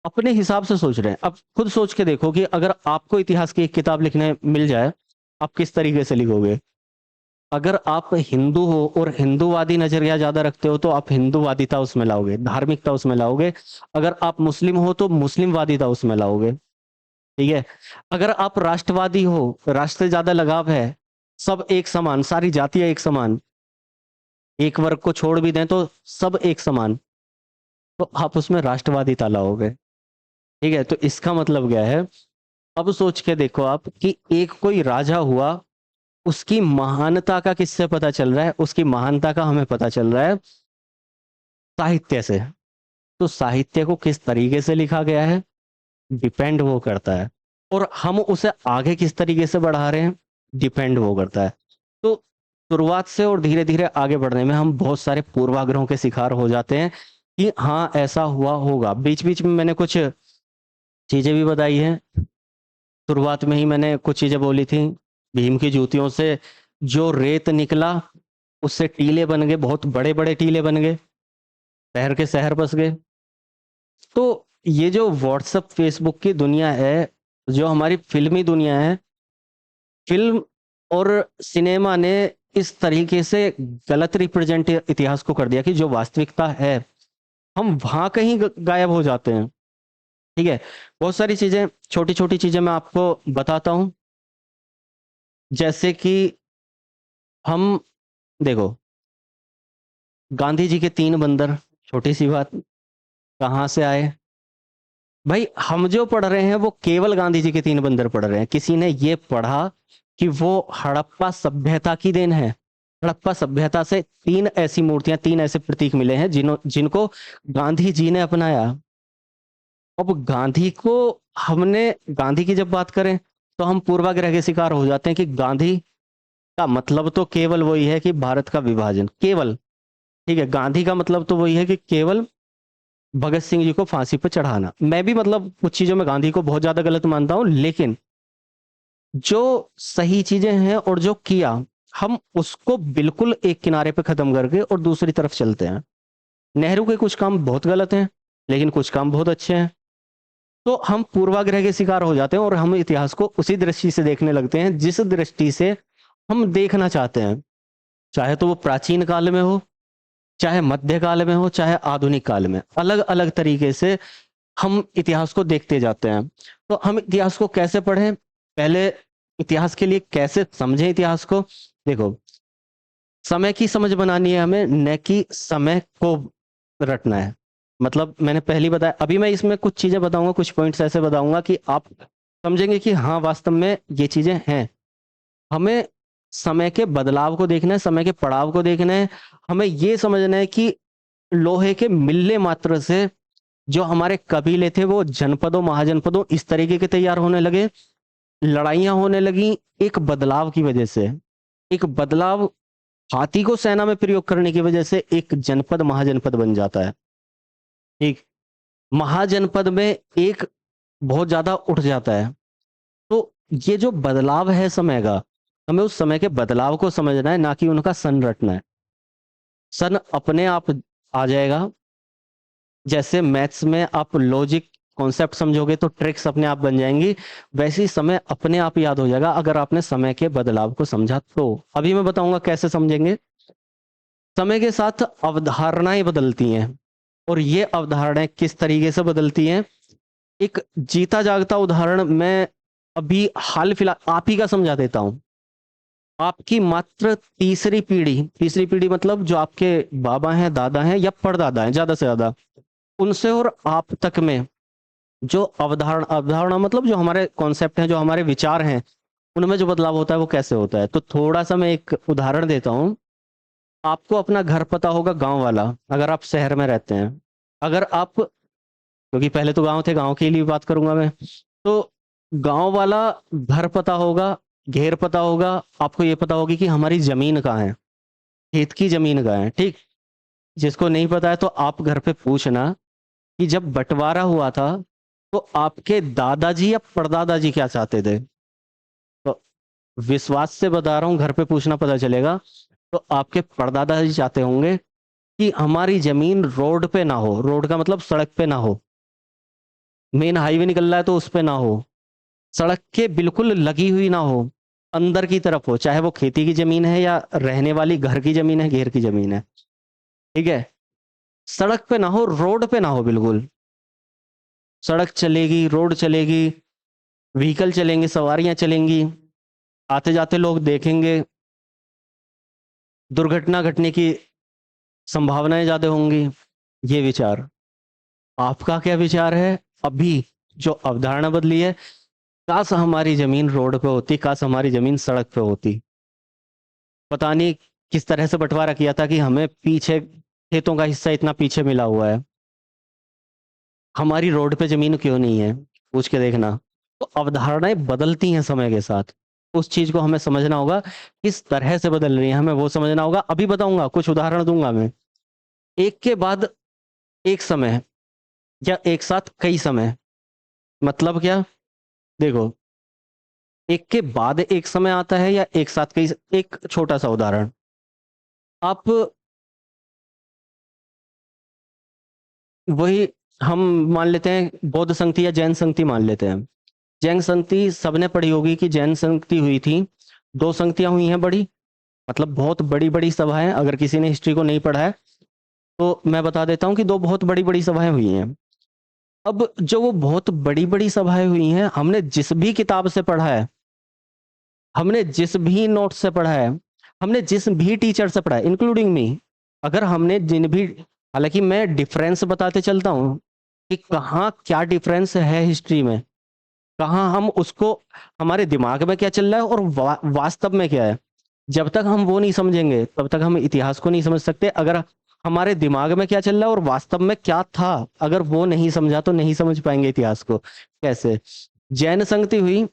अपने हिसाब से सोच रहे हैं। अब खुद सोच के देखो कि अगर आपको इतिहास की एक किताब लिखने मिल जाए, आप किस तरीके से लिखोगे? अगर आप हिंदू हो और हिंदूवादी नजरिया ज्यादा रखते हो तो आप हिंदूवादिता उसमें लाओगे, धार्मिकता उसमें लाओगे। अगर आप मुस्लिम हो तो मुस्लिमवादिता उसमें लाओगे। ठीक है, अगर आप राष्ट्रवादी हो, राष्ट्र से ज्यादा लगाव है, सब एक समान, सारी जातियां एक समान, एक वर्ग को छोड़ भी दें तो सब एक समान, तो आप उसमें राष्ट्रवादिता लाओगे। ठीक है, तो इसका मतलब क्या है? अब सोच के देखो आप कि एक कोई राजा हुआ, उसकी महानता का किससे पता चल रहा है? उसकी महानता का हमें पता चल रहा है साहित्य से। तो साहित्य को किस तरीके से लिखा गया है, डिपेंड वो करता है। और हम उसे आगे किस तरीके से बढ़ा रहे हैं, डिपेंड वो करता है। तो शुरुआत से और धीरे धीरे आगे बढ़ने में हम बहुत सारे पूर्वाग्रहों के शिकार हो जाते हैं कि हाँ ऐसा हुआ होगा। बीच बीच में मैंने कुछ चीजें भी बताई हैं। शुरुआत में ही मैंने कुछ चीजें बोली थी, भीम की जूतियों से जो रेत निकला उससे टीले बन गए, बहुत बड़े बड़े टीले बन गए, शहर के शहर बस गए। तो ये जो व्हाट्सएप फेसबुक की दुनिया है, जो हमारी फिल्मी दुनिया है, फिल्म और सिनेमा ने इस तरीके से गलत रिप्रेजेंट इतिहास को कर दिया कि जो वास्तविकता है हम वहां कहीं गायब हो जाते हैं। ठीक है, बहुत सारी चीजें, छोटी छोटी चीजें मैं आपको बताता हूं। जैसे कि हम देखो, गांधी जी के 3 बंदर, छोटी सी बात, कहाँ से आए? भाई हम जो पढ़ रहे हैं वो केवल गांधी जी के 3 बंदर पढ़ रहे हैं। किसी ने ये पढ़ा कि वो हड़प्पा सभ्यता की देन है। हड़प्पा सभ्यता से 3 ऐसी मूर्तियां, 3 ऐसे प्रतीक मिले हैं जिनको गांधी जी ने अपनाया। अब गांधी को हमने, गांधी की जब बात करें तो हम पूर्वाग्रह के शिकार हो जाते हैं कि गांधी का मतलब तो केवल वही है कि भारत का विभाजन, केवल। ठीक है, गांधी का मतलब तो वही है कि केवल भगत सिंह जी को फांसी पर चढ़ाना। मैं भी मतलब कुछ चीजों में गांधी को बहुत ज्यादा गलत मानता हूं, लेकिन जो सही चीजें हैं और जो किया, हम उसको बिल्कुल एक किनारे पे खत्म करके और दूसरी तरफ चलते हैं। नेहरू के कुछ काम बहुत गलत हैं लेकिन कुछ काम बहुत अच्छे हैं। तो हम पूर्वाग्रह के शिकार हो जाते हैं और हम इतिहास को उसी दृष्टि से देखने लगते हैं जिस दृष्टि से हम देखना चाहते हैं, चाहे तो वो प्राचीन काल में हो, चाहे मध्यकाल में हो, चाहे आधुनिक काल में। अलग अलग तरीके से हम इतिहास को देखते जाते हैं। तो हम इतिहास को कैसे पढ़ें, पहले इतिहास के लिए कैसे समझें इतिहास को? देखो, समय की समझ बनानी है हमें, न कि समय को रटना है। मतलब मैंने पहले बताया, अभी मैं इसमें कुछ चीजें बताऊंगा, कुछ पॉइंट्स ऐसे बताऊंगा कि आप समझेंगे कि हाँ वास्तव में ये चीजें हैं। हमें समय के बदलाव को देखना है, समय के पड़ाव को देखना है। हमें ये समझना है कि लोहे के मिलने मात्र से जो हमारे कबीले थे वो जनपदों, महाजनपदों इस तरीके के तैयार होने लगे, लड़ाइयां होने लगी एक बदलाव की वजह से। एक बदलाव, हाथी को सेना में प्रयोग करने की वजह से एक जनपद महाजनपद बन जाता है। एक महाजनपद में एक बहुत ज़्यादा उठ जाता है। तो ये जो बदलाव है समय का, हमें उस समय के बदलाव को समझना है, ना कि उनका सन रटना है। सन अपने आप आ जाएगा। जैसे मैथ्स में आप लॉजिक कॉन्सेप्ट समझोगे तो ट्रिक्स अपने आप बन जाएंगी, वैसे ही समय अपने आप याद हो जाएगा अगर आपने समय के बदलाव को समझा तो। अभी मैं बताऊंगा कैसे समझेंगे। समय के साथ अवधारणाएं बदलती हैं, और ये अवधारणाएं किस तरीके से बदलती हैं, एक जीता जागता उदाहरण मैं अभी हाल फिलहाल आप ही का समझा देता हूं। आपकी मात्र तीसरी पीढ़ी मतलब जो आपके बाबा हैं, दादा हैं या परदादा हैं, ज्यादा से ज्यादा उनसे और आप तक में जो अवधारणा अवधारणा मतलब जो हमारे कॉन्सेप्ट हैं, जो हमारे विचार हैं, उनमें जो बदलाव होता है वो कैसे होता है। तो थोड़ा सा मैं एक उदाहरण देता हूँ। आपको अपना घर पता होगा गांव वाला, अगर आप शहर में रहते हैं। अगर आप, क्योंकि पहले तो गांव थे, गांव के लिए बात करूंगा मैं, तो गांव वाला घर पता होगा, घेर पता होगा, आपको ये पता होगी कि हमारी जमीन कहाँ है, खेत की जमीन कहाँ है, ठीक। जिसको नहीं पता है तो आप घर पे पूछना कि जब बंटवारा हुआ था तो आपके दादाजी या परदादाजी क्या चाहते थे। तो विश्वास से बता रहा हूँ, घर पे पूछना पता चलेगा। तो आपके परदादाजी चाहते होंगे कि हमारी जमीन रोड पे ना हो, रोड का मतलब सड़क पे ना हो, मेन हाईवे निकल रहा है तो उस पे ना हो, सड़क के बिल्कुल लगी हुई ना हो, अंदर की तरफ हो, चाहे वो खेती की जमीन है या रहने वाली घर की जमीन है, घेर की जमीन है, ठीक है। सड़क पे ना हो, रोड पे ना हो बिल्कुल। सड़क चलेगी, रोड चलेगी, व्हीकल चलेंगे, सवारियां चलेंगी, आते जाते लोग देखेंगे, दुर्घटना घटने की संभावनाएं ज्यादा होंगी। ये विचार। आपका क्या विचार है अभी जो अवधारणा बदली है? काश हमारी जमीन रोड पे होती, काश हमारी जमीन सड़क पे होती। पता नहीं किस तरह से बंटवारा किया था कि हमें पीछे खेतों का हिस्सा इतना पीछे मिला हुआ है, हमारी रोड पे जमीन क्यों नहीं है, पूछ के देखना। तो अवधारणाएं बदलती हैं समय के साथ, उस चीज को हमें समझना होगा किस तरह से बदल रही है, हमें वो समझना होगा। अभी बताऊंगा, कुछ उदाहरण दूंगा मैं, एक के बाद एक समय या एक साथ कई समय। मतलब क्या, देखो, एक के बाद एक समय आता है या एक साथ कई। एक छोटा सा उदाहरण, आप वही, हम मान लेते हैं बौद्ध संगति या जैन संगति मान लेते हैं। जैन संगति सबने पढ़ी होगी कि जैन संगति हुई थी, दो संगतियां हुई हैं बड़ी, मतलब बहुत बड़ी बड़ी सभाएं। अगर किसी ने हिस्ट्री को नहीं पढ़ा है तो मैं बता देता हूँ कि दो बहुत बड़ी बड़ी सभाएं हुई हैं। अब जो वो बहुत बड़ी बड़ी सभाएं हुई हैं, हमने जिस भी किताब से पढ़ा है, हमने जिस भी नोट से पढ़ा है, हमने जिस भी टीचर से पढ़ा है इंक्लूडिंग मी, अगर हमने जिन भी, हालांकि मैं डिफरेंस बताते चलता हूँ कि कहाँ क्या डिफरेंस है हिस्ट्री में, कहाँ हम उसको, हमारे दिमाग में क्या चल रहा है और वास्तव में क्या है। जब तक हम वो नहीं समझेंगे तब तक हम इतिहास को नहीं समझ सकते। अगर हमारे दिमाग में क्या चल रहा है और वास्तव में क्या था, अगर वो नहीं समझा तो नहीं समझ पाएंगे इतिहास को। कैसे जैन संगति हुई,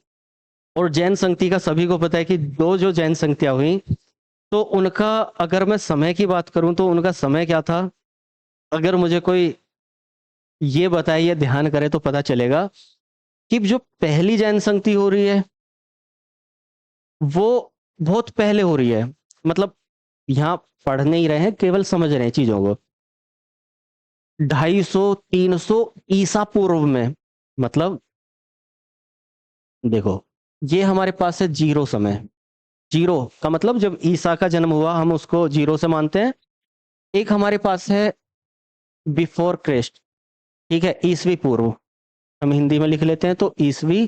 और जैन संगति का सभी को पता है कि दो जो जैन संगतियां हुई, तो उनका, अगर मैं समय की बात करूं तो उनका समय क्या था। अगर मुझे कोई ये बताए या ध्यान करे तो पता चलेगा कि जो पहली जैन संगति हो रही है वो बहुत पहले हो रही है। मतलब यहाँ पढ़ नहीं रहे हैं, केवल समझ रहे हैं चीजों को। 250-300 ईसा पूर्व में, मतलब देखो, ये हमारे पास है जीरो समय। जीरो का मतलब जब ईसा का जन्म हुआ हम उसको जीरो से मानते हैं। एक हमारे पास है बिफोर क्राइस्ट, ठीक है, ईसवी पूर्व, हम हिंदी में लिख लेते हैं तो ईसवी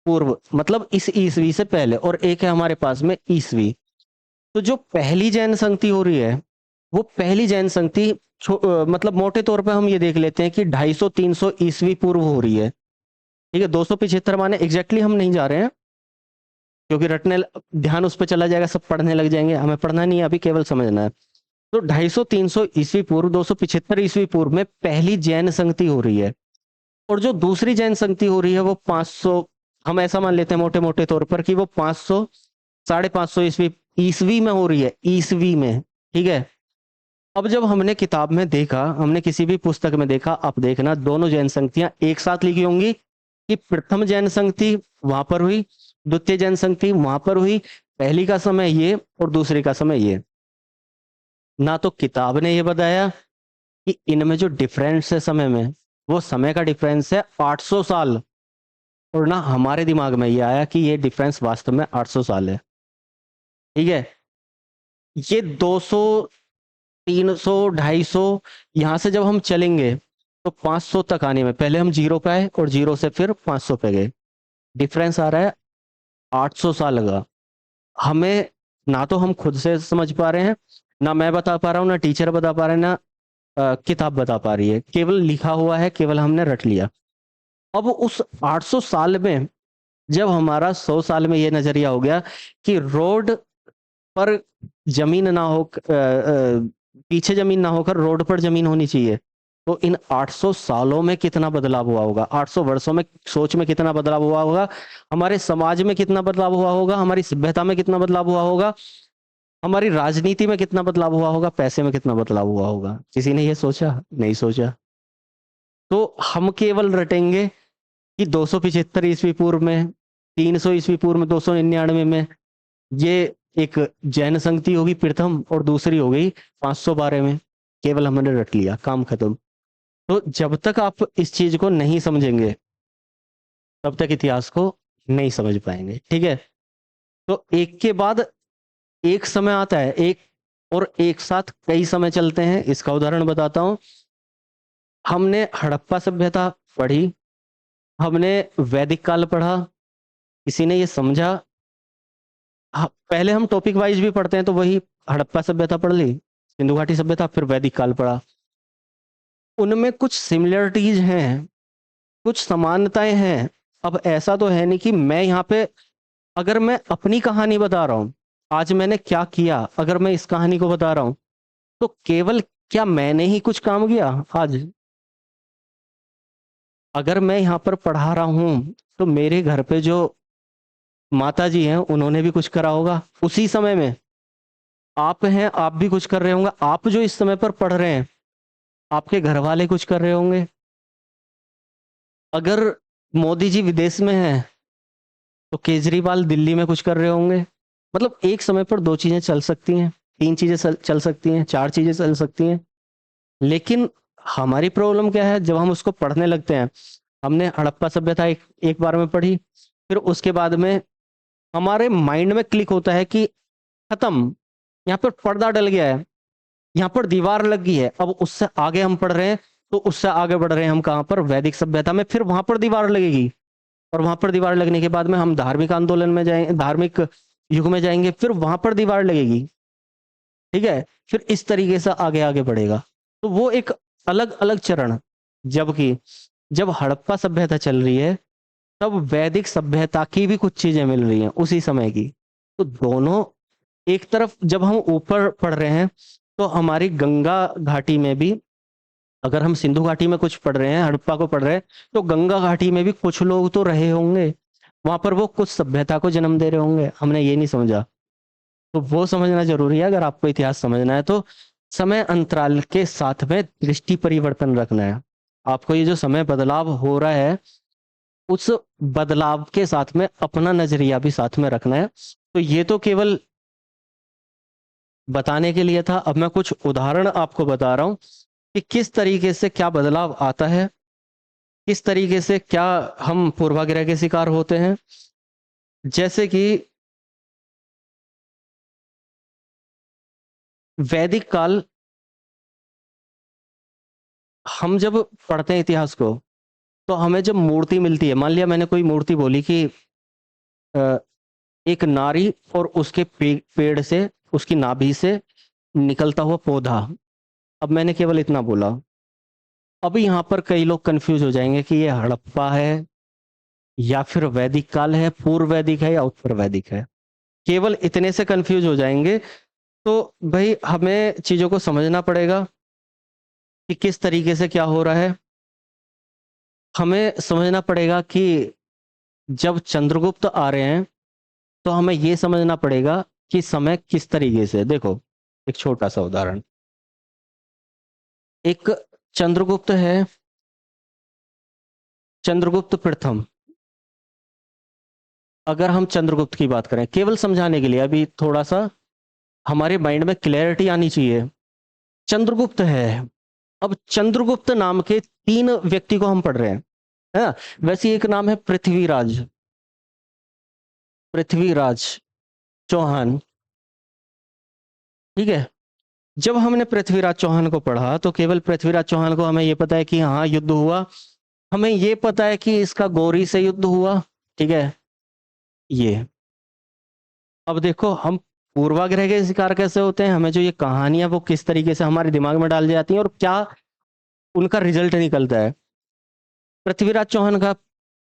पूर्व मतलब इस ईसवी से पहले। और एक है हमारे पास में ईसवी। तो जो पहली जैन संगति हो रही है, वो पहली जैन संगति मतलब मोटे तौर पे हम ये देख लेते हैं कि 250-300 ईसवी पूर्व हो रही है, ठीक है। 275 माने एग्जैक्टली हम नहीं जा रहे हैं, क्योंकि रटने ध्यान उस पर चला जाएगा, सब पढ़ने लग जाएंगे, हमें पढ़ना नहीं है अभी, केवल समझना है। तो 250-300 ईस्वी पूर्व, 275 ईस्वी पूर्व में पहली जैन संगति हो रही है। और जो दूसरी जैन संगति हो रही है वो 500, हम ऐसा मान लेते हैं मोटे मोटे तौर पर कि वो 500, 550 ईस्वी ईस्वी में हो रही है, ईस्वी में, ठीक है। अब जब हमने किताब में देखा, हमने किसी भी पुस्तक में देखा, आप देखना दोनों जैन संगतियां एक साथ लिखी होंगी कि प्रथम जैन संघ थी वहां पर हुई, द्वितीय जैन संघ थी वहां पर हुई, पहली का समय ये और दूसरी का समय ये। ना तो किताब ने ये बताया कि इनमें जो डिफरेंस है समय में, वो समय का डिफरेंस है 800 साल, और ना हमारे दिमाग में ये आया कि ये डिफरेंस वास्तव में 800 साल है। ठीक है, ये 200, 300, 250, यहां से जब हम चलेंगे तो 500 तक आने में पहले हम जीरो पे आए और जीरो से फिर 500 पे गए। डिफरेंस आ रहा है 800 साल का। हमें ना तो हम खुद से समझ पा रहे हैं, ना मैं बता पा रहा हूँ, ना टीचर बता पा रहे हैं, ना किताब बता पा रही है, केवल लिखा हुआ है, केवल हमने रट लिया। अब उस 800 साल में जब हमारा 100 साल में ये नजरिया हो गया कि रोड पर जमीन ना हो, पीछे जमीन ना होकर रोड पर जमीन होनी चाहिए, तो इन 800 सालों में कितना बदलाव हुआ होगा, 800 वर्षों में सोच में कितना बदलाव हुआ होगा, हमारे समाज में कितना बदलाव हुआ होगा, हमारी सभ्यता में कितना बदलाव हुआ होगा, हमारी राजनीति में कितना बदलाव हुआ होगा, पैसे में कितना बदलाव हुआ होगा। किसी ने ये सोचा? नहीं सोचा। तो हम केवल रटेंगे कि 275 ईस्वी पूर्व में, 300 ईस्वी पूर्व में, 299 में ये एक जैन संगति होगी प्रथम, और दूसरी हो गई 512 में। केवल हमने रट लिया, काम खत्म। तो जब तक आप इस चीज को नहीं समझेंगे तब तक इतिहास को नहीं समझ पाएंगे। ठीक है, तो एक के बाद एक समय आता है, एक और एक साथ कई समय चलते हैं। इसका उदाहरण बताता हूं। हमने हड़प्पा सभ्यता पढ़ी, हमने वैदिक काल पढ़ा, किसी ने ये समझा। पहले हम टॉपिक वाइज भी पढ़ते हैं, तो वही हड़प्पा सभ्यता पढ़ ली, सिंधु घाटी सभ्यता, फिर वैदिक काल पढ़ा। उनमें कुछ सिमिलरिटीज हैं, कुछ समानताएं हैं। अब ऐसा तो है नहीं कि मैं यहाँ पे, अगर मैं अपनी कहानी बता रहा हूं, आज मैंने क्या किया, अगर मैं इस कहानी को बता रहा हूं, तो केवल क्या मैंने ही कुछ काम किया आज? अगर मैं यहाँ पर पढ़ा रहा हूं, तो मेरे घर पे जो माता जी हैं उन्होंने भी कुछ करा होगा उसी समय में। आप हैं, आप भी कुछ कर रहे होंगे। आप जो इस समय पर पढ़ रहे हैं, आपके घर वाले कुछ कर रहे होंगे। अगर मोदी जी विदेश में हैं, तो केजरीवाल दिल्ली में कुछ कर रहे होंगे। मतलब एक समय पर दो चीजें चल सकती हैं, तीन चीजें चल सकती हैं, चार चीजें चल सकती हैं। लेकिन हमारी प्रॉब्लम क्या है, जब हम उसको पढ़ने लगते हैं, हमने हड़प्पा सभ्यता एक बार में पढ़ी, फिर उसके बाद में हमारे माइंड में क्लिक होता है कि खत्म, यहाँ पर पर्दा डल गया है, यहाँ पर दीवार लग गई है। अब उससे आगे हम पढ़ रहे हैं, तो उससे आगे बढ़ रहे हैं हम कहाँ पर, वैदिक सभ्यता में। फिर वहां पर दीवार लगेगी, और वहां पर दीवार लगने के बाद में हम धार्मिक आंदोलन में जाएंगे, धार्मिक युग में जाएंगे, फिर वहां पर दीवार लगेगी। ठीक है, फिर इस तरीके से आगे आगे बढ़ेगा। तो वो एक अलग अलग चरण। जबकि जब हड़प्पा सभ्यता चल रही है, तब वैदिक सभ्यता की भी कुछ चीजें मिल रही हैं उसी समय की। तो दोनों, एक तरफ जब हम ऊपर पढ़ रहे हैं, तो हमारी गंगा घाटी में भी, अगर हम सिंधु घाटी में कुछ पढ़ रहे हैं, हड़प्पा को पढ़ रहे हैं, तो गंगा घाटी में भी कुछ लोग तो रहे होंगे, वहां पर वो कुछ सभ्यता को जन्म दे रहे होंगे, हमने ये नहीं समझा। तो वो समझना जरूरी है। अगर आपको इतिहास समझना है, तो समय अंतराल के साथ में दृष्टि परिवर्तन रखना है। आपको ये जो समय बदलाव हो रहा है, उस बदलाव के साथ में अपना नजरिया भी साथ में रखना है। तो ये तो केवल बताने के लिए था। अब मैं कुछ उदाहरण आपको बता रहा हूं कि किस तरीके से क्या बदलाव आता है, किस तरीके से क्या हम पूर्वाग्रह के शिकार होते हैं। जैसे कि वैदिक काल, हम जब पढ़ते हैं इतिहास को, तो हमें जब मूर्ति मिलती है, मान लिया मैंने कोई मूर्ति बोली कि अ, एक नारी और उसके पेड़ से, उसकी नाभि से निकलता हुआ पौधा। अब मैंने केवल इतना बोला। अब यहाँ पर कई लोग कंफ्यूज हो जाएंगे कि ये हड़प्पा है, या फिर वैदिक काल है, पूर्व वैदिक है, या उत्तर वैदिक है। केवल इतने से कंफ्यूज हो जाएंगे। तो भाई हमें चीजों को समझना पड़ेगा कि किस तरीके से क्या हो रहा है। हमें समझना पड़ेगा कि जब चंद्रगुप्त आ रहे हैं, तो हमें यह समझना पड़ेगा कि समय किस तरीके से। देखो, एक छोटा सा उदाहरण, एक चंद्रगुप्त है, चंद्रगुप्त प्रथम। अगर हम चंद्रगुप्त की बात करें, केवल समझाने के लिए, अभी थोड़ा सा हमारे माइंड में क्लैरिटी आनी चाहिए। चंद्रगुप्त है, अब चंद्रगुप्त नाम के 3 व्यक्ति को हम पढ़ रहे हैं, है ना? वैसे एक नाम है पृथ्वीराज, पृथ्वीराज चौहान, ठीक है? जब हमने पृथ्वीराज चौहान को पढ़ा तो केवल पृथ्वीराज चौहान को हमें ये पता है कि हाँ युद्ध हुआ, हमें ये पता है कि इसका गौरी से युद्ध हुआ, ठीक है? ये अब देखो, हम पूर्वाग्रह के शिकार कैसे होते हैं, हमें जो ये कहानियां वो किस तरीके से हमारे दिमाग में डाल दी जाती हैं और क्या उनका रिजल्ट निकलता है। पृथ्वीराज चौहान का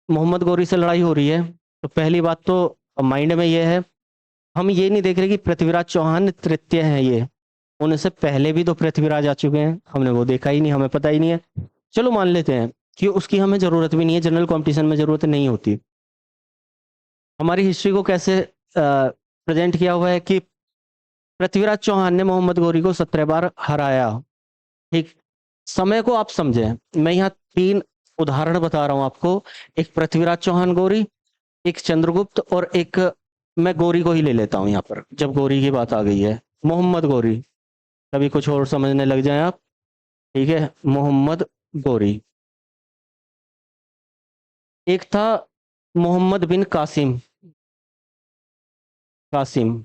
मोहम्मद गौरी से लड़ाई हो रही है, तो पहली बात तो माइंड में ये है, हम ये नहीं देख रहे कि पृथ्वीराज चौहान तृतीय हैं, ये उनसे पहले भी तो पृथ्वीराज आ चुके हैं, हमने वो देखा ही नहीं, हमें पता ही नहीं है। चलो मान लेते हैं कि उसकी हमें जरूरत भी नहीं है, जनरल कंपटीशन में जरूरत नहीं होती। हमारी हिस्ट्री को कैसे प्रेजेंट किया हुआ है कि पृथ्वीराज चौहान ने मोहम्मद गौरी को 17 बार हराया, ठीक? समय को आप समझें, मैं यहाँ 3 उदाहरण बता रहा हूं आपको, एक पृथ्वीराज चौहान गौरी, एक चंद्रगुप्त, और एक मैं गौरी को ही ले लेता हूं यहाँ पर, जब गौरी की बात आ गई है, मोहम्मद गौरी। कभी कुछ और समझने लग जाएं आप, ठीक है? मोहम्मद गौरी। एक था मोहम्मद बिन कासिम, कासिम।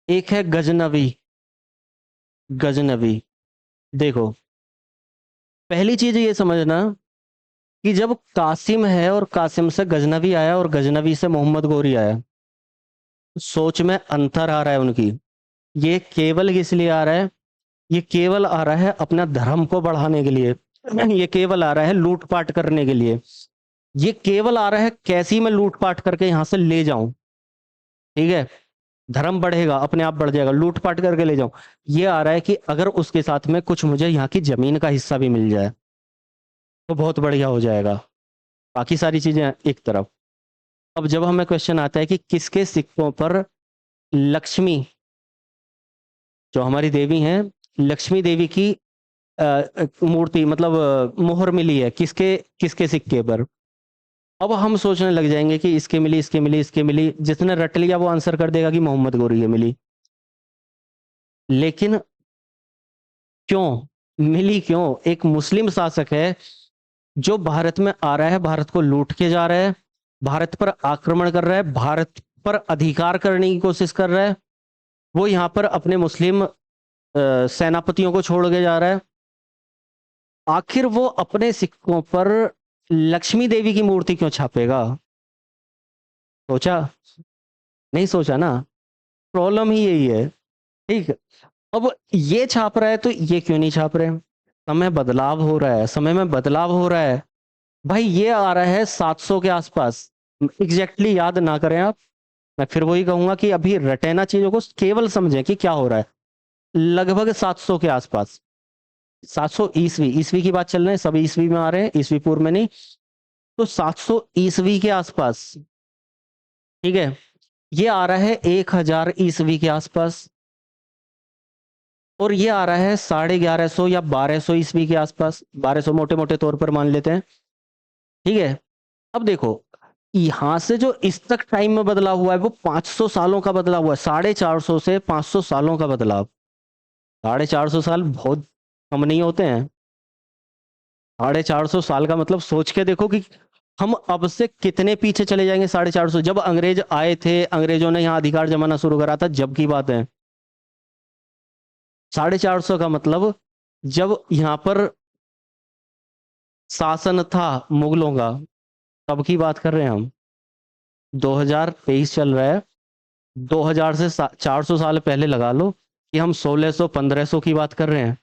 एक है गजनवी, गजनवी। देखो, पहली चीज ये समझना कि जब कासिम है और कासिम से गजनवी आया और गजनवी से मोहम्मद गौरी आया, सोच में अंतर आ रहा है उनकी। ये केवल किस लिए आ रहा है? ये केवल आ रहा है अपना धर्म को बढ़ाने के लिए, ये केवल आ रहा है लूटपाट करने के लिए, ये केवल आ रहा है कैसी मैं लूटपाट करके यहां से ले जाऊं, ठीक है? धर्म बढ़ेगा, अपने आप बढ़ जाएगा, लूटपाट करके ले जाऊं। ये आ रहा है कि अगर उसके साथ में कुछ मुझे यहाँ की जमीन का हिस्सा भी मिल जाए तो बहुत बढ़िया हो जाएगा, बाकी सारी चीजें एक तरफ। अब जब हमें क्वेश्चन आता है कि किसके सिक्कों पर लक्ष्मी, जो हमारी देवी हैं, लक्ष्मी देवी की मूर्ति, मतलब मोहर मिली है, किसके किसके सिक्के पर? अब हम सोचने लग जाएंगे कि इसके मिली, इसके मिली, इसके मिली, जिसने रट लिया वो आंसर कर देगा कि मोहम्मद गौरी के मिली। लेकिन क्यों मिली? क्यों? एक मुस्लिम शासक है जो भारत में आ रहा है, भारत को लूट के जा रहा है, भारत पर आक्रमण कर रहा है, भारत पर अधिकार करने की कोशिश कर रहा है, वो यहाँ पर अपने मुस्लिम सेनापतियों को छोड़ के जा रहा है, आखिर वो अपने सिक्कों पर लक्ष्मी देवी की मूर्ति क्यों छापेगा? सोचा? नहीं सोचा ना? प्रॉब्लम ही यही है, ठीक? अब ये छाप रहा है तो ये क्यों नहीं छाप रहे? समय बदलाव हो रहा है, समय में बदलाव हो रहा है भाई। ये आ रहा है 700 के आसपास, एग्जैक्टली याद ना करें आप, मैं फिर वही कहूंगा कि अभी रटेना चीजों को केवल समझें कि क्या हो रहा है। लगभग 700 के आसपास, 700 ईस्वी, ईस्वी की बात चल रही है, सब ईस्वी में आ रहे हैं, ईस्वी पूर्व में नहीं, तो 700 ईस्वी के आसपास, ठीक है? ये आ रहा है 1000 ईस्वी के आसपास, और ये आ रहा है 1150 या 1200 ईस्वी के आसपास, 1200 मोटे मोटे तौर पर मान लेते हैं, ठीक है? अब देखो, यहां से जो इस तक टाइम में बदलाव हुआ है वो 500 सालों का बदलाव हुआ है, 450 से 500 सालों का बदलाव। 450 साल बहुत कम नहीं होते हैं। 450 साल का मतलब सोच के देखो कि हम अब से कितने पीछे चले जाएंगे। 450, जब अंग्रेज आए थे, अंग्रेजों ने यहाँ अधिकार जमाना शुरू करा था, जब की बात है। 450 का मतलब जब यहाँ पर शासन था मुगलों का, तब की बात कर रहे हैं हम। 2023 चल रहा है, 2000 से 400 साल पहले लगा लो कि हम 1600 1500 की बात कर रहे हैं,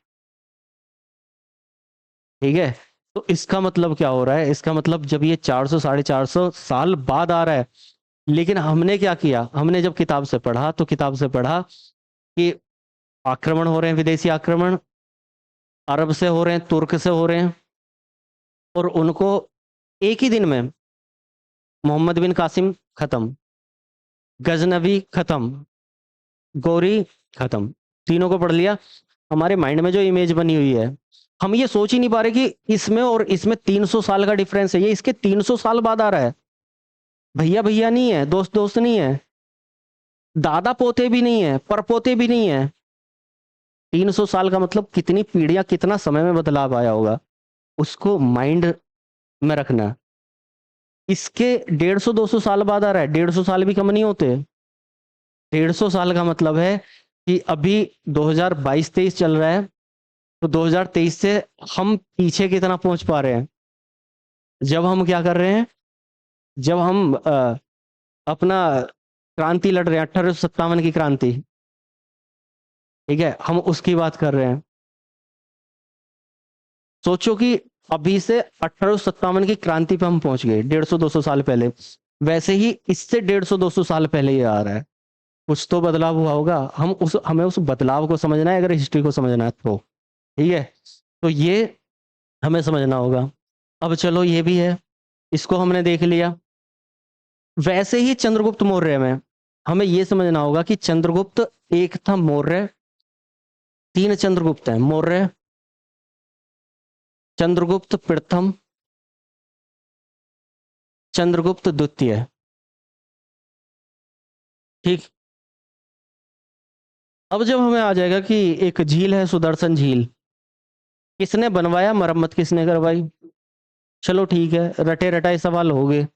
ठीक है? तो इसका मतलब क्या हो रहा है? इसका मतलब जब ये 400 450 साल बाद आ रहा है, लेकिन हमने क्या किया? हमने जब किताब से पढ़ा तो किताब से पढ़ा कि आक्रमण हो रहे हैं, विदेशी आक्रमण अरब से हो रहे हैं, तुर्क से हो रहे हैं, और उनको एक ही दिन में मोहम्मद बिन कासिम खत्म, गजनवी खत्म, गौरी खत्म, तीनों को पढ़ लिया। हमारे माइंड में जो इमेज बनी हुई है, हम ये सोच ही नहीं पा रहे कि इसमें और इसमें 300 साल का डिफरेंस है, ये इसके 300 साल बाद आ रहा है। भैया भैया नहीं है, दोस्त दोस्त नहीं है, दादा पोते भी नहीं है, परपोते भी नहीं है। 300 साल का मतलब कितनी पीढ़ियां, कितना समय में बदलाव आया होगा, उसको माइंड में रखना। इसके 150-200 साल बाद आ रहा है, 150 साल भी कम नहीं होते। 150 साल का मतलब है कि अभी 2022-23 चल रहा है, तो 2023 से हम पीछे कितना पहुंच पा रहे हैं। जब हम क्या कर रहे हैं, जब हम अपना क्रांति लड़ रहे हैं, 1857 की क्रांति, ठीक है, हम उसकी बात कर रहे हैं। सोचो कि अभी से 1857 की क्रांति पे हम पहुंच गए, 150-200 साल पहले। वैसे ही इससे 150-200 साल पहले ये आ रहा है। कुछ तो बदलाव हुआ होगा, हमें उस बदलाव को समझना है, अगर हिस्ट्री को समझना है तो। ठीक है, तो ये हमें समझना होगा। अब चलो ये भी है, इसको हमने देख लिया। वैसे ही चंद्रगुप्त मौर्य में हमें यह समझना होगा कि चंद्रगुप्त एक था मौर्य, 3 चंद्रगुप्त हैं, मौर्य, चंद्रगुप्त प्रथम, चंद्रगुप्त द्वितीय। ठीक। अब जब हमें आ जाएगा कि एक झील है सुदर्शन झील, किसने बनवाया, मरम्मत किसने करवाई। चलो ठीक है, रटे रटाए सवाल हो गए।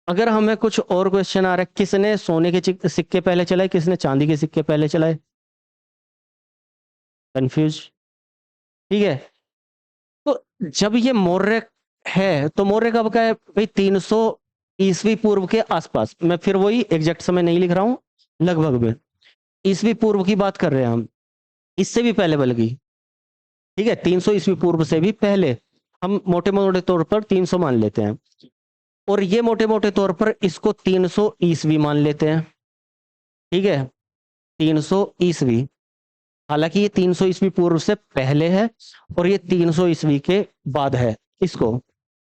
अगर हमें कुछ और क्वेश्चन आ रहा है, किसने सोने के सिक्के पहले चलाए, किसने चांदी के सिक्के पहले चलाए, कंफ्यूज। ठीक है, तो जब ये मौर्य है, तो मौर्य कब का है भाई, 300 ईसवी पूर्व के आसपास। मैं फिर वही एग्जैक्ट समय नहीं लिख रहा हूं, लगभग में ईसवी पूर्व की बात कर रहे हैं हम, इससे भी पहले बल्कि। ठीक है, 300 ईसवी पूर्व से भी पहले, हम मोटे मोटे तौर पर 300 मान लेते हैं, और ये मोटे मोटे तौर पर इसको 300 ईसवी मान लेते हैं। ठीक है, 300 ईसवी, हालांकि ये 300 ईसवी पूर्व से पहले है, और ये 300 ईसवी के बाद है इसको।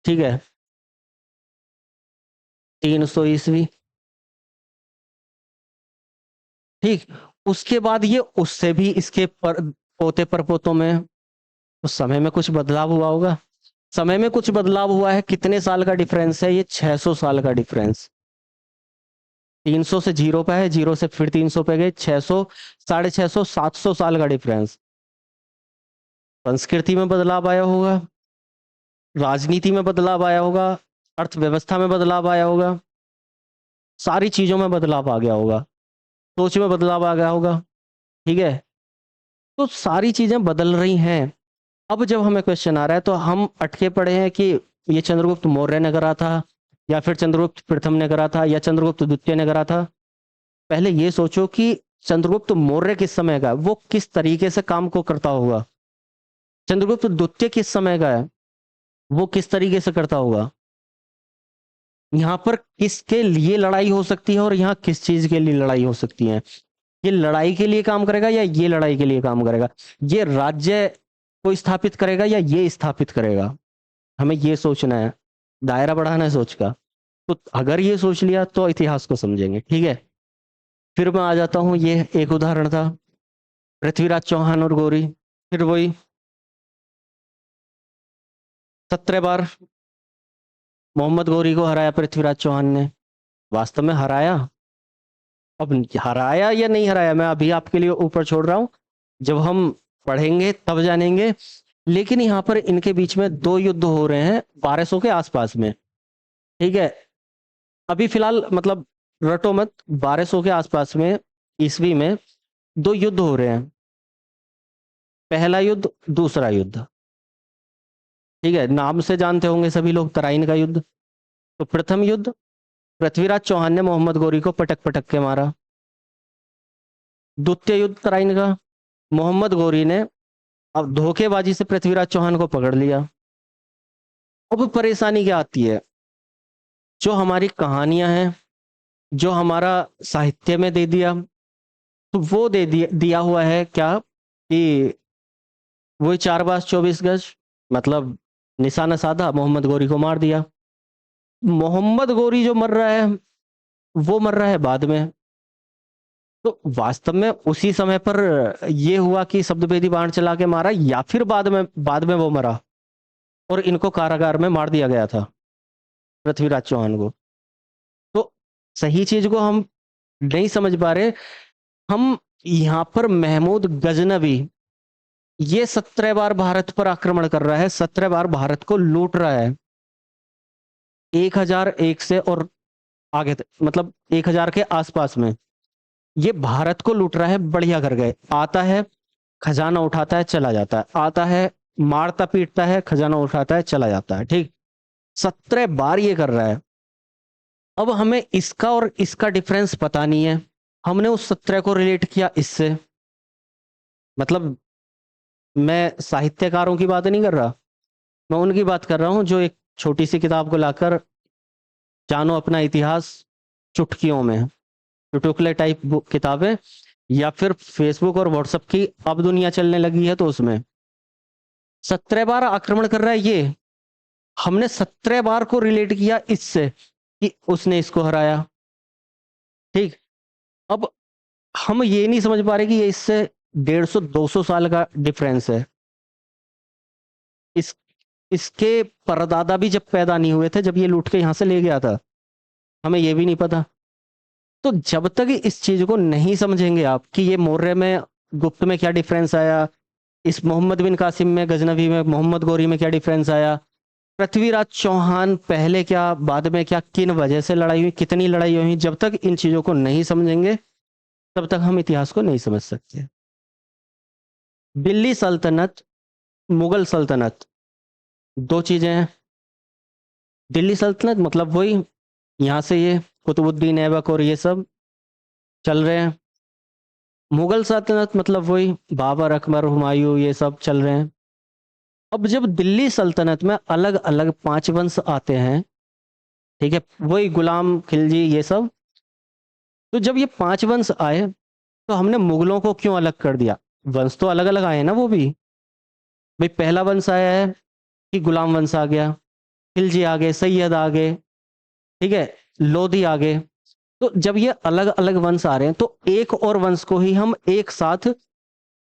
ठीक है, 300 ईसवी। ठीक, उसके बाद ये उससे भी इसके पोते परपोतों में, उस समय में कुछ बदलाव हुआ होगा। समय में कुछ बदलाव हुआ है, कितने साल का डिफरेंस है, ये 600 साल का डिफरेंस। 300 से जीरो पे है, जीरो से फिर 300 पे गए, 600, 650, 700 साल का डिफरेंस। संस्कृति में बदलाव आया होगा, राजनीति में बदलाव आया होगा, अर्थव्यवस्था में बदलाव आया होगा, सारी चीजों में बदलाव आ गया होगा, सोच में बदलाव आ गया होगा। ठीक है, तो सारी चीजें बदल रही हैं। अब जब हमें क्वेश्चन आ रहा है, तो हम अटके पड़े हैं कि ये चंद्रगुप्त मौर्य ने करा था, या फिर चंद्रगुप्त प्रथम ने करा था, या चंद्रगुप्त द्वितीय ने करा था। पहले ये सोचो कि चंद्रगुप्त मौर्य किस समय का है, वो किस तरीके से काम को करता होगा। चंद्रगुप्त द्वितीय किस समय का है, वो किस तरीके से करता होगा। यहाँ पर किसके लिए लड़ाई हो सकती है, और यहाँ किस चीज के लिए लड़ाई हो सकती है। ये लड़ाई के लिए काम करेगा, या ये लड़ाई के लिए काम करेगा। ये राज्य को स्थापित करेगा, या ये स्थापित करेगा। हमें ये सोचना है, दायरा बढ़ाना है सोच का। तो अगर ये सोच लिया, तो इतिहास को समझेंगे। ठीक है, फिर मैं आ जाता हूं, ये एक उदाहरण था, पृथ्वीराज चौहान और गौरी। फिर वही 17 बार मोहम्मद गौरी को हराया पृथ्वीराज चौहान ने। वास्तव में हराया, अब हराया या नहीं हराया, मैं अभी आपके लिए ऊपर छोड़ रहा हूं, जब हम पढ़ेंगे तब जानेंगे। लेकिन यहाँ पर इनके बीच में 2 युद्ध हो रहे हैं 1200 के आसपास में। ठीक है, अभी फिलहाल मतलब रटो मत, 1200 के आसपास में ईस्वी में 2 युद्ध हो रहे हैं। पहला युद्ध, दूसरा युद्ध। ठीक है, नाम से जानते होंगे सभी लोग, तराइन का युद्ध। तो प्रथम युद्ध, पृथ्वीराज चौहान ने मोहम्मद गौरी को पटक पटक के मारा। द्वितीय युद्ध तराइन का, मोहम्मद गौरी ने अब धोखेबाजी से पृथ्वीराज चौहान को पकड़ लिया। अब परेशानी क्या आती है, जो हमारी कहानियां हैं, जो हमारा साहित्य में दे दिया, तो वो दिया हुआ है क्या, कि वही 4 बास 24 गज, मतलब निशाना साधा, मोहम्मद गौरी को मार दिया। मोहम्मद गौरी जो मर रहा है, वो मर रहा है बाद में। तो वास्तव में उसी समय पर ये हुआ कि शब्दभेदी बाण चला के मारा, या फिर बाद में वो मरा और इनको कारागार में मार दिया गया था। पृथ्वीराज चौहान को। तो सही चीज को हम नहीं समझ पा रहे। हम यहाँ पर महमूद गजनवी ये 17 बार भारत पर आक्रमण कर रहा है, 17 बार भारत को लूट रहा है, 1001 से और आगे तक, मतलब 1000 के आसपास में ये भारत को लूट रहा है। बढ़िया कर गए, आता है खजाना उठाता है चला जाता है, आता है मारता पीटता है, खजाना उठाता है चला जाता है, ठीक। 17 बार ये कर रहा है। अब हमें इसका और इसका डिफरेंस पता नहीं है, हमने उस 17 को रिलेट किया इससे। मतलब मैं साहित्यकारों की बात नहीं कर रहा, मैं उनकी बात कर रहा हूं जो एक छोटी सी किताब को लाकर जानो अपना इतिहास चुटकियों में, चुटकुले टाइप किताबें, या फिर फेसबुक और व्हाट्सएप की अब दुनिया चलने लगी है तो उसमें 17 बार आक्रमण कर रहा है ये। हमने 17 बार को रिलेट किया इससे कि उसने इसको हराया, ठीक। अब हम ये नहीं समझ पा रहे कि ये इससे 150-200 साल का डिफरेंस है। इस इसके परदादा भी जब पैदा नहीं हुए थे जब ये लूट के यहां से ले गया था, हमें ये भी नहीं पता। तो जब तक इस चीज को नहीं समझेंगे आप कि ये मौर्य में गुप्त में क्या डिफरेंस आया, इस मोहम्मद बिन कासिम में गजनवी में मोहम्मद गौरी में क्या डिफरेंस आया, पृथ्वीराज चौहान पहले क्या बाद में क्या, किन वजह से लड़ाई हुई, कितनी लड़ाई हुई, जब तक इन चीजों को नहीं समझेंगे तब तक हम इतिहास को नहीं समझ सकते। दिल्ली सल्तनत, मुगल सल्तनत, दो चीजें हैं। दिल्ली सल्तनत मतलब वही यहाँ से ये कुतुबुद्दीन ऐबक और ये सब चल रहे हैं। मुगल सल्तनत मतलब वही बाबर अकबर हुमायूं ये सब चल रहे हैं। अब जब दिल्ली सल्तनत में अलग अलग 5 वंश आते हैं, ठीक है, वही गुलाम खिलजी ये सब, तो जब ये 5 वंश आए तो हमने मुगलों को क्यों अलग कर दिया? वंश तो अलग अलग आए ना वो भी। भाई पहला वंश आया है कि गुलाम वंश आ गया, खिलजी आ गए, सैयद आ गए, ठीक है, लोधी आ गए। तो जब ये अलग अलग वंश आ रहे हैं तो एक और वंश को ही हम एक साथ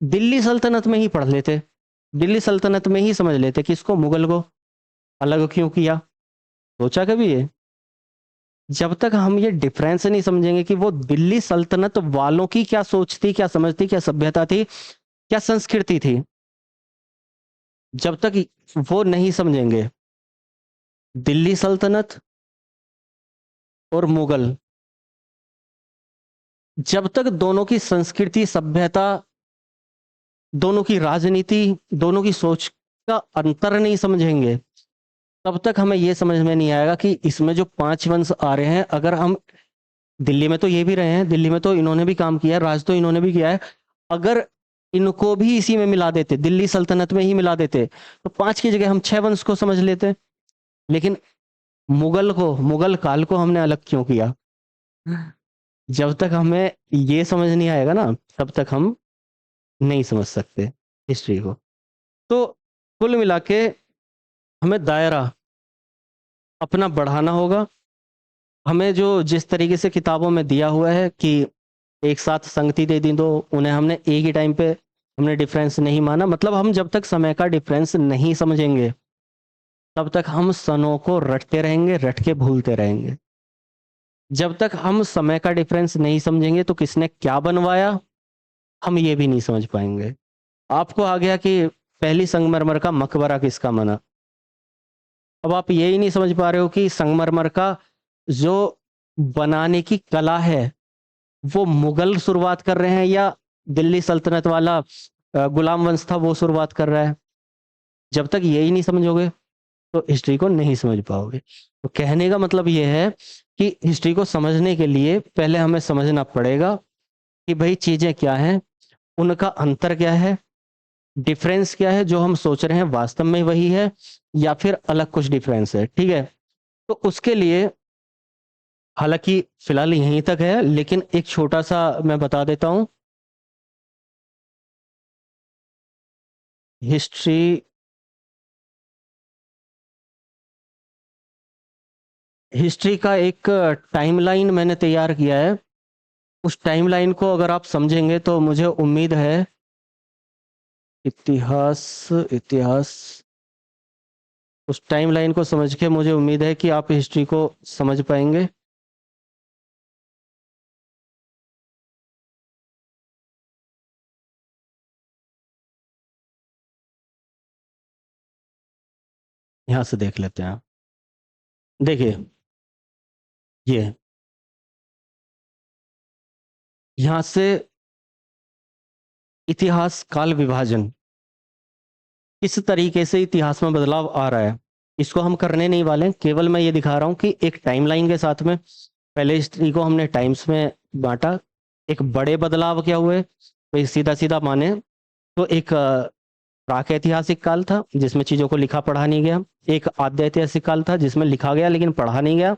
दिल्ली सल्तनत में ही पढ़ लेते, दिल्ली सल्तनत में ही समझ लेते कि इसको मुगल को अलग क्यों किया। सोचा कभी ये? जब तक हम ये डिफरेंस नहीं समझेंगे कि वो दिल्ली सल्तनत वालों की क्या सोच थी, क्या समझ थी, क्या सभ्यता थी, क्या संस्कृति थी, जब तक वो नहीं समझेंगे, दिल्ली सल्तनत और मुगल, जब तक दोनों की संस्कृति सभ्यता, दोनों की राजनीति, दोनों की सोच का अंतर नहीं समझेंगे, तब तक हमें यह समझ में नहीं आएगा कि इसमें जो 5 वंश आ रहे हैं, अगर हम दिल्ली में तो ये भी रहे हैं, दिल्ली में तो इन्होंने भी काम किया है, राज तो इन्होंने भी किया है, अगर इनको भी इसी में मिला देते, दिल्ली सल्तनत में ही मिला देते, तो 5 की जगह हम 6 वंश को समझ लेते। लेकिन मुगल काल को हमने अलग क्यों किया? जब तक हमें ये समझ नहीं आएगा ना तब तक हम नहीं समझ सकते हिस्ट्री को। तो कुल मिला के हमें दायरा अपना बढ़ाना होगा। हमें जो जिस तरीके से किताबों में दिया हुआ है कि एक साथ संगति दे दी, तो उन्हें हमने एक ही टाइम पे हमने डिफरेंस नहीं माना। मतलब हम जब तक समय का डिफरेंस नहीं समझेंगे तब तक हम सनों को रटते रहेंगे, रट के भूलते रहेंगे। जब तक हम समय का डिफरेंस नहीं समझेंगे तो किसने क्या बनवाया हम ये भी नहीं समझ पाएंगे। आपको आ गया कि पहली संगमरमर का मकबरा किसका बना, अब आप यही नहीं समझ पा रहे हो कि संगमरमर का जो बनाने की कला है वो मुगल शुरुआत कर रहे हैं या दिल्ली सल्तनत वाला गुलाम वंश था वो शुरुआत कर रहा है। जब तक यही नहीं समझोगे तो हिस्ट्री को नहीं समझ पाओगे। तो कहने का मतलब ये है कि हिस्ट्री को समझने के लिए पहले हमें समझना पड़ेगा कि भाई चीजें क्या हैं, उनका अंतर क्या है, डिफरेंस क्या है, जो हम सोच रहे हैं वास्तव में वही है या फिर अलग कुछ डिफरेंस है, ठीक है। तो उसके लिए हालांकि फिलहाल यहीं तक है, लेकिन एक छोटा सा मैं बता देता हूं। हिस्ट्री हिस्ट्री का एक टाइमलाइन मैंने तैयार किया है। उस टाइमलाइन को अगर आप समझेंगे तो मुझे उम्मीद है इतिहास इतिहास उस टाइमलाइन को समझ के मुझे उम्मीद है कि आप हिस्ट्री को समझ पाएंगे। यहाँ से देख लेते हैं। देखिए ये यहाँ से इतिहास काल विभाजन किस तरीके से इतिहास में बदलाव आ रहा है, इसको हम करने नहीं वाले हैं। केवल मैं ये दिखा रहा हूँ कि एक टाइमलाइन के साथ में पहले हिस्ट्री को हमने टाइम्स में बांटा। एक बड़े बदलाव क्या हुए, तो सीधा सीधा माने तो एक प्राक ऐतिहासिक काल था जिसमें चीजों को लिखा पढ़ा नहीं गया। एक आद्य ऐतिहासिक काल था जिसमें लिखा गया लेकिन पढ़ा नहीं गया।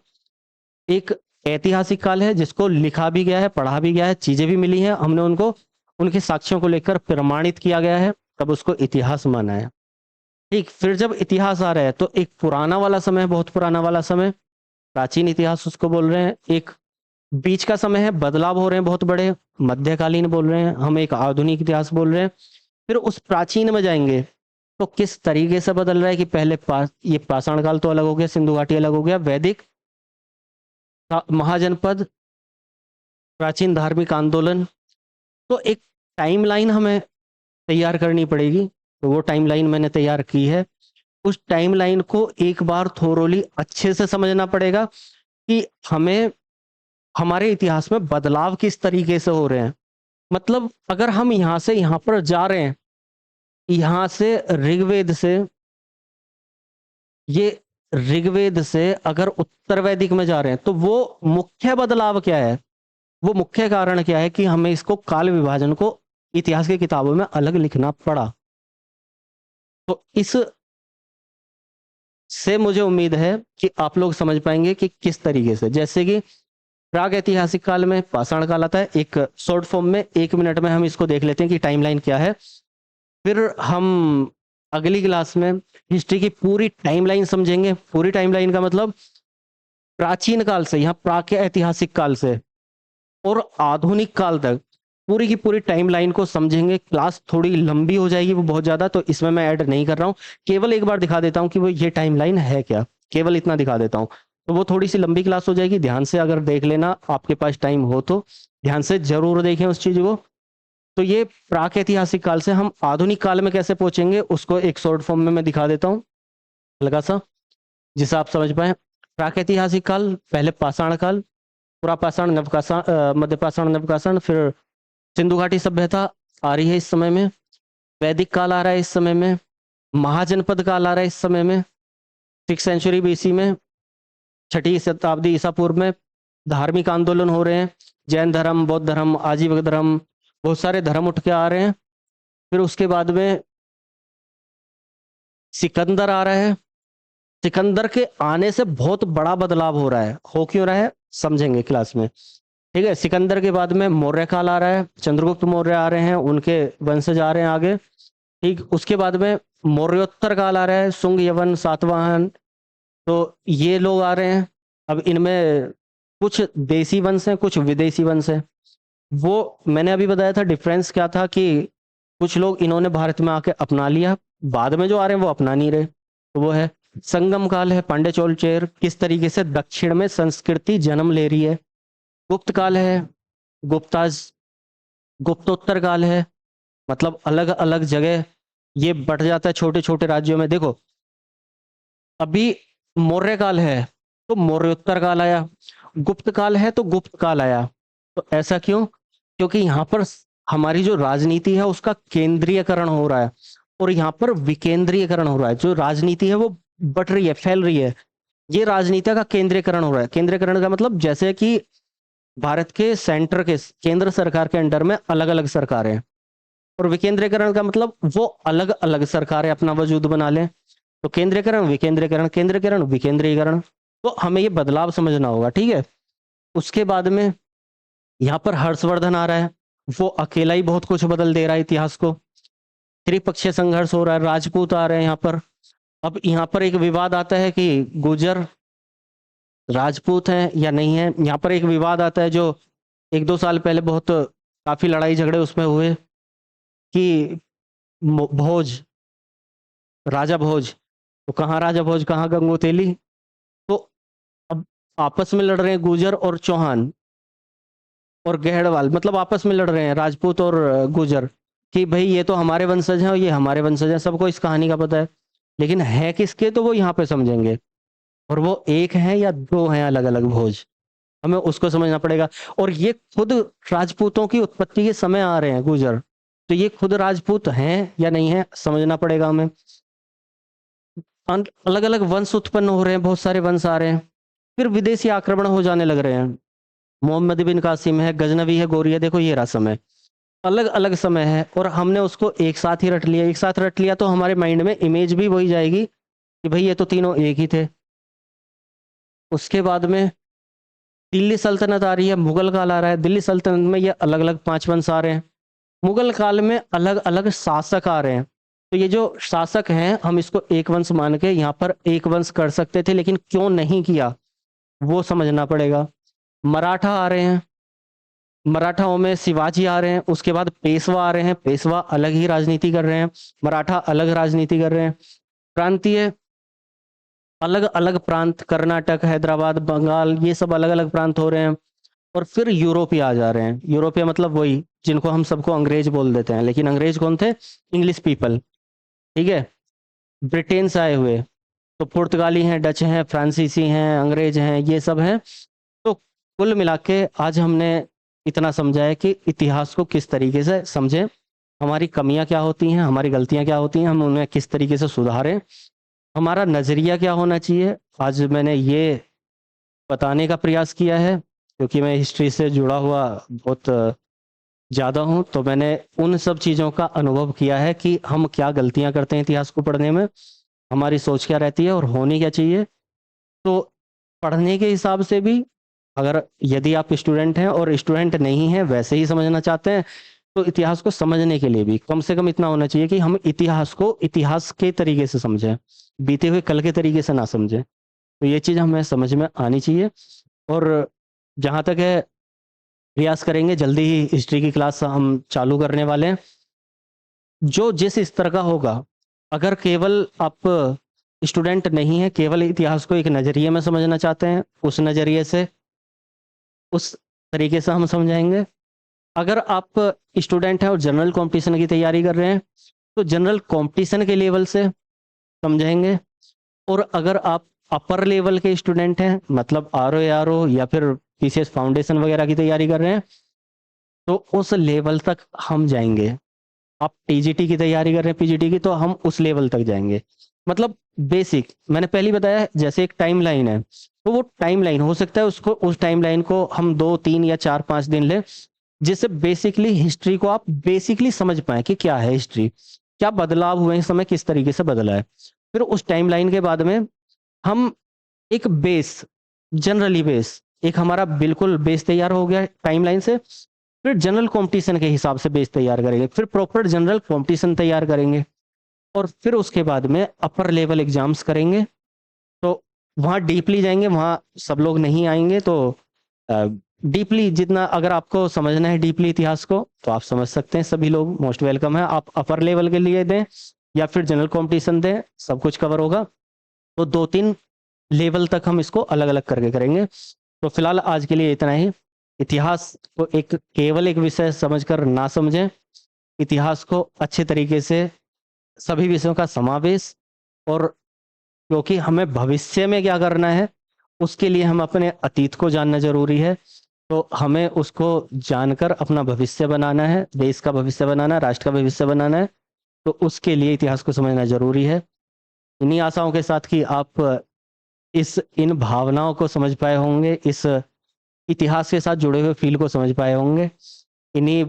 एक ऐतिहासिक काल है जिसको लिखा भी गया है, पढ़ा भी गया है, चीजें भी मिली हैं, हमने उनको उनके साक्ष्यों को लेकर प्रमाणित किया गया है, तब उसको इतिहास माना है। ठीक, फिर जब इतिहास आ रहा है तो एक पुराना वाला समय, बहुत पुराना वाला समय, प्राचीन इतिहास उसको बोल रहे हैं। एक बीच का समय है, बदलाव हो रहे हैं बहुत बड़े, मध्यकालीन बोल रहे हैं। हम एक आधुनिक इतिहास बोल रहे हैं। फिर उस प्राचीन में जाएंगे तो किस तरीके से बदल रहा है कि पहले ये पाषाण काल तो अलग हो गया, सिंधु घाटी अलग हो गया, वैदिक, महाजनपद, प्राचीन धार्मिक आंदोलन। तो एक टाइमलाइन हमें तैयार करनी पड़ेगी, तो वो टाइमलाइन मैंने तैयार की है। उस टाइमलाइन को एक बार थोरोली अच्छे से समझना पड़ेगा कि हमें हमारे इतिहास में बदलाव किस तरीके से हो रहे हैं। मतलब अगर हम यहाँ से यहाँ पर जा रहे हैं, यहाँ से ऋग्वेद से, ये ऋग्वेद से अगर उत्तर वैदिक में जा रहे हैं तो वो मुख्य बदलाव क्या है, वो मुख्य कारण क्या है कि हमें इसको काल विभाजन को इतिहास की किताबों में अलग लिखना पड़ा। तो इस से मुझे उम्मीद है कि आप लोग समझ पाएंगे कि किस तरीके से, जैसे कि प्राग ऐतिहासिक काल में पाषाण काल आता है। एक शॉर्ट फॉर्म में 1 मिनट में हम इसको देख लेते हैं कि टाइमलाइन क्या है। फिर हम अगली क्लास में हिस्ट्री की पूरी टाइमलाइन समझेंगे। पूरी टाइमलाइन का मतलब प्राचीन काल से, यहाँ प्राक ऐतिहासिक काल से और आधुनिक काल तक पूरी की पूरी टाइमलाइन को समझेंगे। क्लास थोड़ी लंबी हो जाएगी वो बहुत ज्यादा, तो इसमें मैं ऐड नहीं कर रहा हूँ। केवल एक बार दिखा देता हूँ कि वो ये टाइमलाइन है क्या, केवल इतना दिखा देता हूँ। तो वो थोड़ी सी लंबी क्लास हो जाएगी, ध्यान से अगर देख लेना, आपके पास टाइम हो तो ध्यान से जरूर देखें उस चीज को। तो ये प्राक ऐतिहासिक काल से हम आधुनिक काल में कैसे पहुंचेंगे उसको एक शॉर्ट फॉर्म में मैं दिखा देता हूँ हल्का सा, जिसे आप समझ पाए। प्राक ऐतिहासिक काल, पहले पाषाण काल, पुरापाषाण, नवपाषाण, मध्यपाषाण, नवपाषाण, फिर सिंधु घाटी सभ्यता आ रही है इस समय में, वैदिक काल आ रहा है इस समय में, महाजनपद काल आ रहा है इस समय में, 6th सेंचुरी बीसी में, 6ठी शताब्दी ईसा पूर्व में धार्मिक आंदोलन हो रहे हैं, जैन धर्म, बौद्ध धर्म, आजीवक धर्म, बहुत सारे धर्म उठ के आ रहे हैं। फिर उसके बाद में सिकंदर आ रहा है। सिकंदर के आने से बहुत बड़ा बदलाव हो रहा है, हो क्यों रहा है समझेंगे क्लास में। ठीक है, सिकंदर के बाद में मौर्य काल आ रहा है, चंद्रगुप्त मौर्य आ रहे हैं, उनके वंशज आ रहे हैं आगे। ठीक, उसके बाद में मौर्योत्तर काल आ रहा है, सुंग, यवन, सातवाहन, तो ये लोग आ रहे हैं। अब इनमें कुछ देसी वंश हैं, कुछ विदेशी वंश हैं। वो मैंने अभी बताया था डिफरेंस क्या था, कि कुछ लोग इन्होंने भारत में आके अपना लिया, बाद में जो आ रहे हैं वो अपना नहीं रहे। तो वो है संगम काल, है पांड्य चोल चेर, किस तरीके से दक्षिण में संस्कृति जन्म ले रही है। गुप्त काल है, गुप्ताज, गुप्तोत्तर काल है, मतलब अलग अलग जगह ये बट जाता है छोटे छोटे राज्यों में। देखो अभी मौर्य काल है तो मौर्योत्तर काल आया, गुप्त काल है तो गुप्त काल आया। तो ऐसा क्यों? क्योंकि यहाँ पर हमारी जो राजनीति है उसका केंद्रीयकरण हो रहा है, और यहाँ पर विकेंद्रीयकरण हो रहा है। जो राजनीति है वो बट रही है, फैल रही है। ये राजनीति का केंद्रीयकरण हो रहा है। केंद्रीयकरण का मतलब जैसे कि भारत के सेंटर के, केंद्र सरकार के अंडर में अलग अलग सरकारें हैं, और विकेंद्रीकरण का मतलब वो अलग अलग सरकारें अपना वजूद बना लें। तो केंद्रीकरण, विकेंद्रीकरण, केंद्रीकरण, विकेंद्रीकरण। तो हमें ये बदलाव समझना होगा, ठीक है। उसके बाद में यहाँ पर हर्षवर्धन आ रहा है, वो अकेला ही बहुत कुछ बदल दे रहा है इतिहास को। त्रिपक्षीय संघर्ष हो रहा है, राजपूत आ रहे हैं यहाँ पर। अब यहाँ पर एक विवाद आता है कि गुर्जर राजपूत हैं या नहीं है। यहाँ पर एक विवाद आता है जो 1-2 साल पहले बहुत काफी लड़ाई झगड़े उसमें हुए, कि भोज, राजा भोज, तो कहाँ राजा भोज, कहाँ गंगू तेली। तो अब आपस में लड़ रहे हैं गुर्जर और चौहान और गहड़वाल, मतलब आपस में लड़ रहे हैं राजपूत और गुर्जर, कि भाई ये तो हमारे वंशज हैं और ये हमारे वंशज हैं, सबको इस कहानी का पता है। लेकिन है किसके, तो वो यहाँ पे समझेंगे। और वो एक हैं या दो हैं अलग अलग भोज, हमें उसको समझना पड़ेगा। और ये खुद राजपूतों की उत्पत्ति के समय आ रहे हैं गुर्जर, तो ये खुद राजपूत हैं या नहीं है समझना पड़ेगा हमें। अलग अलग वंश उत्पन्न हो रहे हैं, बहुत सारे वंश आ रहे हैं, फिर विदेशी आक्रमण हो जाने लग रहे हैं। मोहम्मद बिन कासिम है, गजनवी है, गोरी है, देखो ये रहा समय, अलग अलग समय है, और हमने उसको एक साथ ही रट लिया। एक साथ रट लिया तो हमारे माइंड में इमेज भी वही जाएगी कि भाई ये तो तीनों एक ही थे। उसके बाद में दिल्ली सल्तनत आ रही है, मुगल काल आ रहा है, दिल्ली सल्तनत में ये अलग अलग पांच वंश आ रहे हैं, मुगल काल में अलग अलग शासक आ रहे हैं। तो ये जो शासक हैं हम इसको एक वंश मान के यहाँ पर एक वंश कर सकते थे, लेकिन क्यों नहीं किया वो समझना पड़ेगा। मराठा आ रहे हैं, मराठाओं में शिवाजी आ रहे हैं, उसके बाद पेशवा आ रहे हैं, पेशवा अलग ही राजनीति कर रहे हैं, मराठा अलग राजनीति कर रहे हैं। प्रांतीय अलग अलग प्रांत, कर्नाटक, हैदराबाद, बंगाल, ये सब अलग अलग प्रांत हो रहे हैं। और फिर यूरोपीय आ जा रहे हैं। यूरोपीय मतलब वही जिनको हम सबको अंग्रेज बोल देते हैं, लेकिन अंग्रेज कौन थे, इंग्लिश पीपल, ठीक है। ब्रिटेन से आए हुए, तो पुर्तगाली हैं, डच हैं, फ्रांसीसी हैं, अंग्रेज हैं, ये सब हैं। तो कुल मिला के आज हमने इतना समझा है कि इतिहास को किस तरीके से समझें, हमारी कमियां क्या होती हैं, हमारी गलतियां क्या होती हैं, हम उन्हें किस तरीके से सुधारें, हमारा नजरिया क्या होना चाहिए। आज मैंने ये बताने का प्रयास किया है, क्योंकि मैं हिस्ट्री से जुड़ा हुआ बहुत ज़्यादा हूँ, तो मैंने उन सब चीज़ों का अनुभव किया है कि हम क्या गलतियाँ करते हैं इतिहास को पढ़ने में, हमारी सोच क्या रहती है और होनी क्या चाहिए। तो पढ़ने के हिसाब से भी, अगर यदि आप स्टूडेंट हैं और स्टूडेंट नहीं हैं वैसे ही समझना चाहते हैं, तो इतिहास को समझने के लिए भी कम से कम इतना होना चाहिए कि हम इतिहास को इतिहास के तरीके से समझें, बीते हुए कल के तरीके से ना समझें। तो ये चीज़ हमें समझ में आनी चाहिए। और जहाँ तक है, प्रयास करेंगे जल्दी ही हिस्ट्री की क्लास हम चालू करने वाले हैं, जो जिस स्तर का होगा। अगर केवल आप स्टूडेंट नहीं है, केवल इतिहास को एक नज़रिए में समझना चाहते हैं, उस नज़रिए से उस तरीके से हम समझाएंगे। अगर आप स्टूडेंट हैं और जनरल कंपटीशन की तैयारी कर रहे हैं, तो जनरल कंपटीशन के लेवल से समझाएंगे। और अगर आप अपर लेवल के स्टूडेंट हैं, मतलब आर ओ या फिर पीसीएस फाउंडेशन वगैरह की तैयारी कर रहे हैं, तो उस लेवल तक हम जाएंगे। आप टीजीटी की तैयारी कर रहे हैं, पीजीटी की, तो हम उस लेवल तक जाएंगे। मतलब बेसिक मैंने पहले ही बताया, जैसे एक टाइमलाइन है, तो वो टाइमलाइन हो सकता है उसको, उस टाइमलाइन को हम 2 3 या 4 5 दिन ले, जिससे बेसिकली हिस्ट्री को आप बेसिकली समझ पाए कि क्या है हिस्ट्री, क्या बदलाव हुए हैं, समय किस तरीके से बदला है। फिर उस टाइमलाइन के बाद में हम एक बेस, जनरली बेस, एक हमारा बिल्कुल बेस तैयार हो गया टाइमलाइन से। फिर जनरल कंपटीशन के हिसाब से बेस तैयार करेंगे, फिर प्रॉपर जनरल कंपटीशन तैयार करेंगे, और फिर उसके बाद में अपर लेवल एग्जाम्स करेंगे। तो वहाँ डीपली जाएंगे, वहाँ सब लोग नहीं आएंगे, तो डीपली जितना अगर आपको समझना है डीपली इतिहास को, तो आप समझ सकते हैं, सभी लोग मोस्ट वेलकम है। आप अपर लेवल के लिए दें या फिर जनरल कंपटीशन दें, सब कुछ कवर होगा। तो 2 3 लेवल तक हम इसको अलग अलग करके करेंगे। तो फिलहाल आज के लिए इतना ही। इतिहास को एक केवल एक विषय समझकर ना समझें, इतिहास को अच्छे तरीके से सभी विषयों का समावेश, और क्योंकि हमें भविष्य में क्या करना है उसके लिए हम अपने अतीत को जानना जरूरी है। तो हमें उसको जानकर अपना भविष्य बनाना है, देश का भविष्य बनाना है, राष्ट्र का भविष्य बनाना है। तो उसके लिए इतिहास को समझना जरूरी है। इन्हीं आशाओं के साथ कि आप इन भावनाओं को समझ पाए होंगे, इस इतिहास के साथ जुड़े हुए फील को समझ पाए होंगे। इन्हीं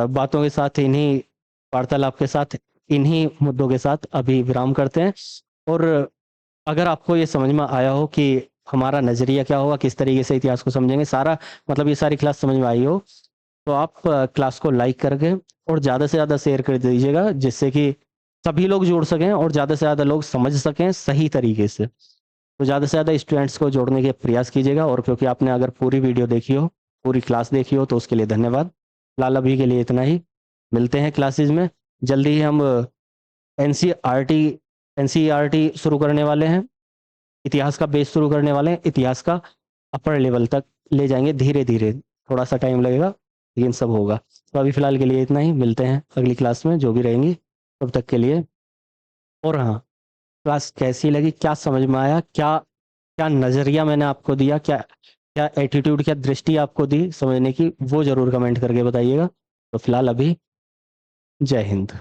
बातों के साथ, इन्हीं वार्तालाप के साथ, इन्हीं मुद्दों के साथ अभी विराम करते हैं। और अगर आपको ये समझ में आया हो कि हमारा नज़रिया क्या होगा, किस तरीके से इतिहास को समझेंगे, सारा मतलब ये सारी क्लास समझ में आई हो, तो आप क्लास को लाइक करके और ज़्यादा से ज़्यादा शेयर कर दीजिएगा, जिससे कि सभी लोग जुड़ सकें और ज़्यादा से ज़्यादा लोग समझ सकें सही तरीके से। तो ज़्यादा से ज़्यादा स्टूडेंट्स को जोड़ने के प्रयास कीजिएगा। और क्योंकि आपने अगर पूरी वीडियो देखी हो, पूरी क्लास देखी हो, तो उसके लिए धन्यवाद। फिलहाल अभी के लिए इतना ही। मिलते हैं क्लासेज में जल्दी ही। हम एनसीईआरटी एनसीईआरटी शुरू करने वाले हैं, इतिहास का बेस शुरू करने वाले हैं, इतिहास का अपर लेवल तक ले जाएंगे धीरे धीरे, थोड़ा सा टाइम लगेगा लेकिन सब होगा। तो अभी फ़िलहाल के लिए इतना ही, मिलते हैं अगली क्लास में जो भी रहेंगी, तब तक के लिए। और हाँ, क्लास कैसी लगी, क्या समझ में आया, क्या क्या नज़रिया मैंने आपको दिया, क्या क्या एटीट्यूड, क्या दृष्टि आपको दी समझने की, वो ज़रूर कमेंट करके बताइएगा। तो फिलहाल अभी जय हिंद।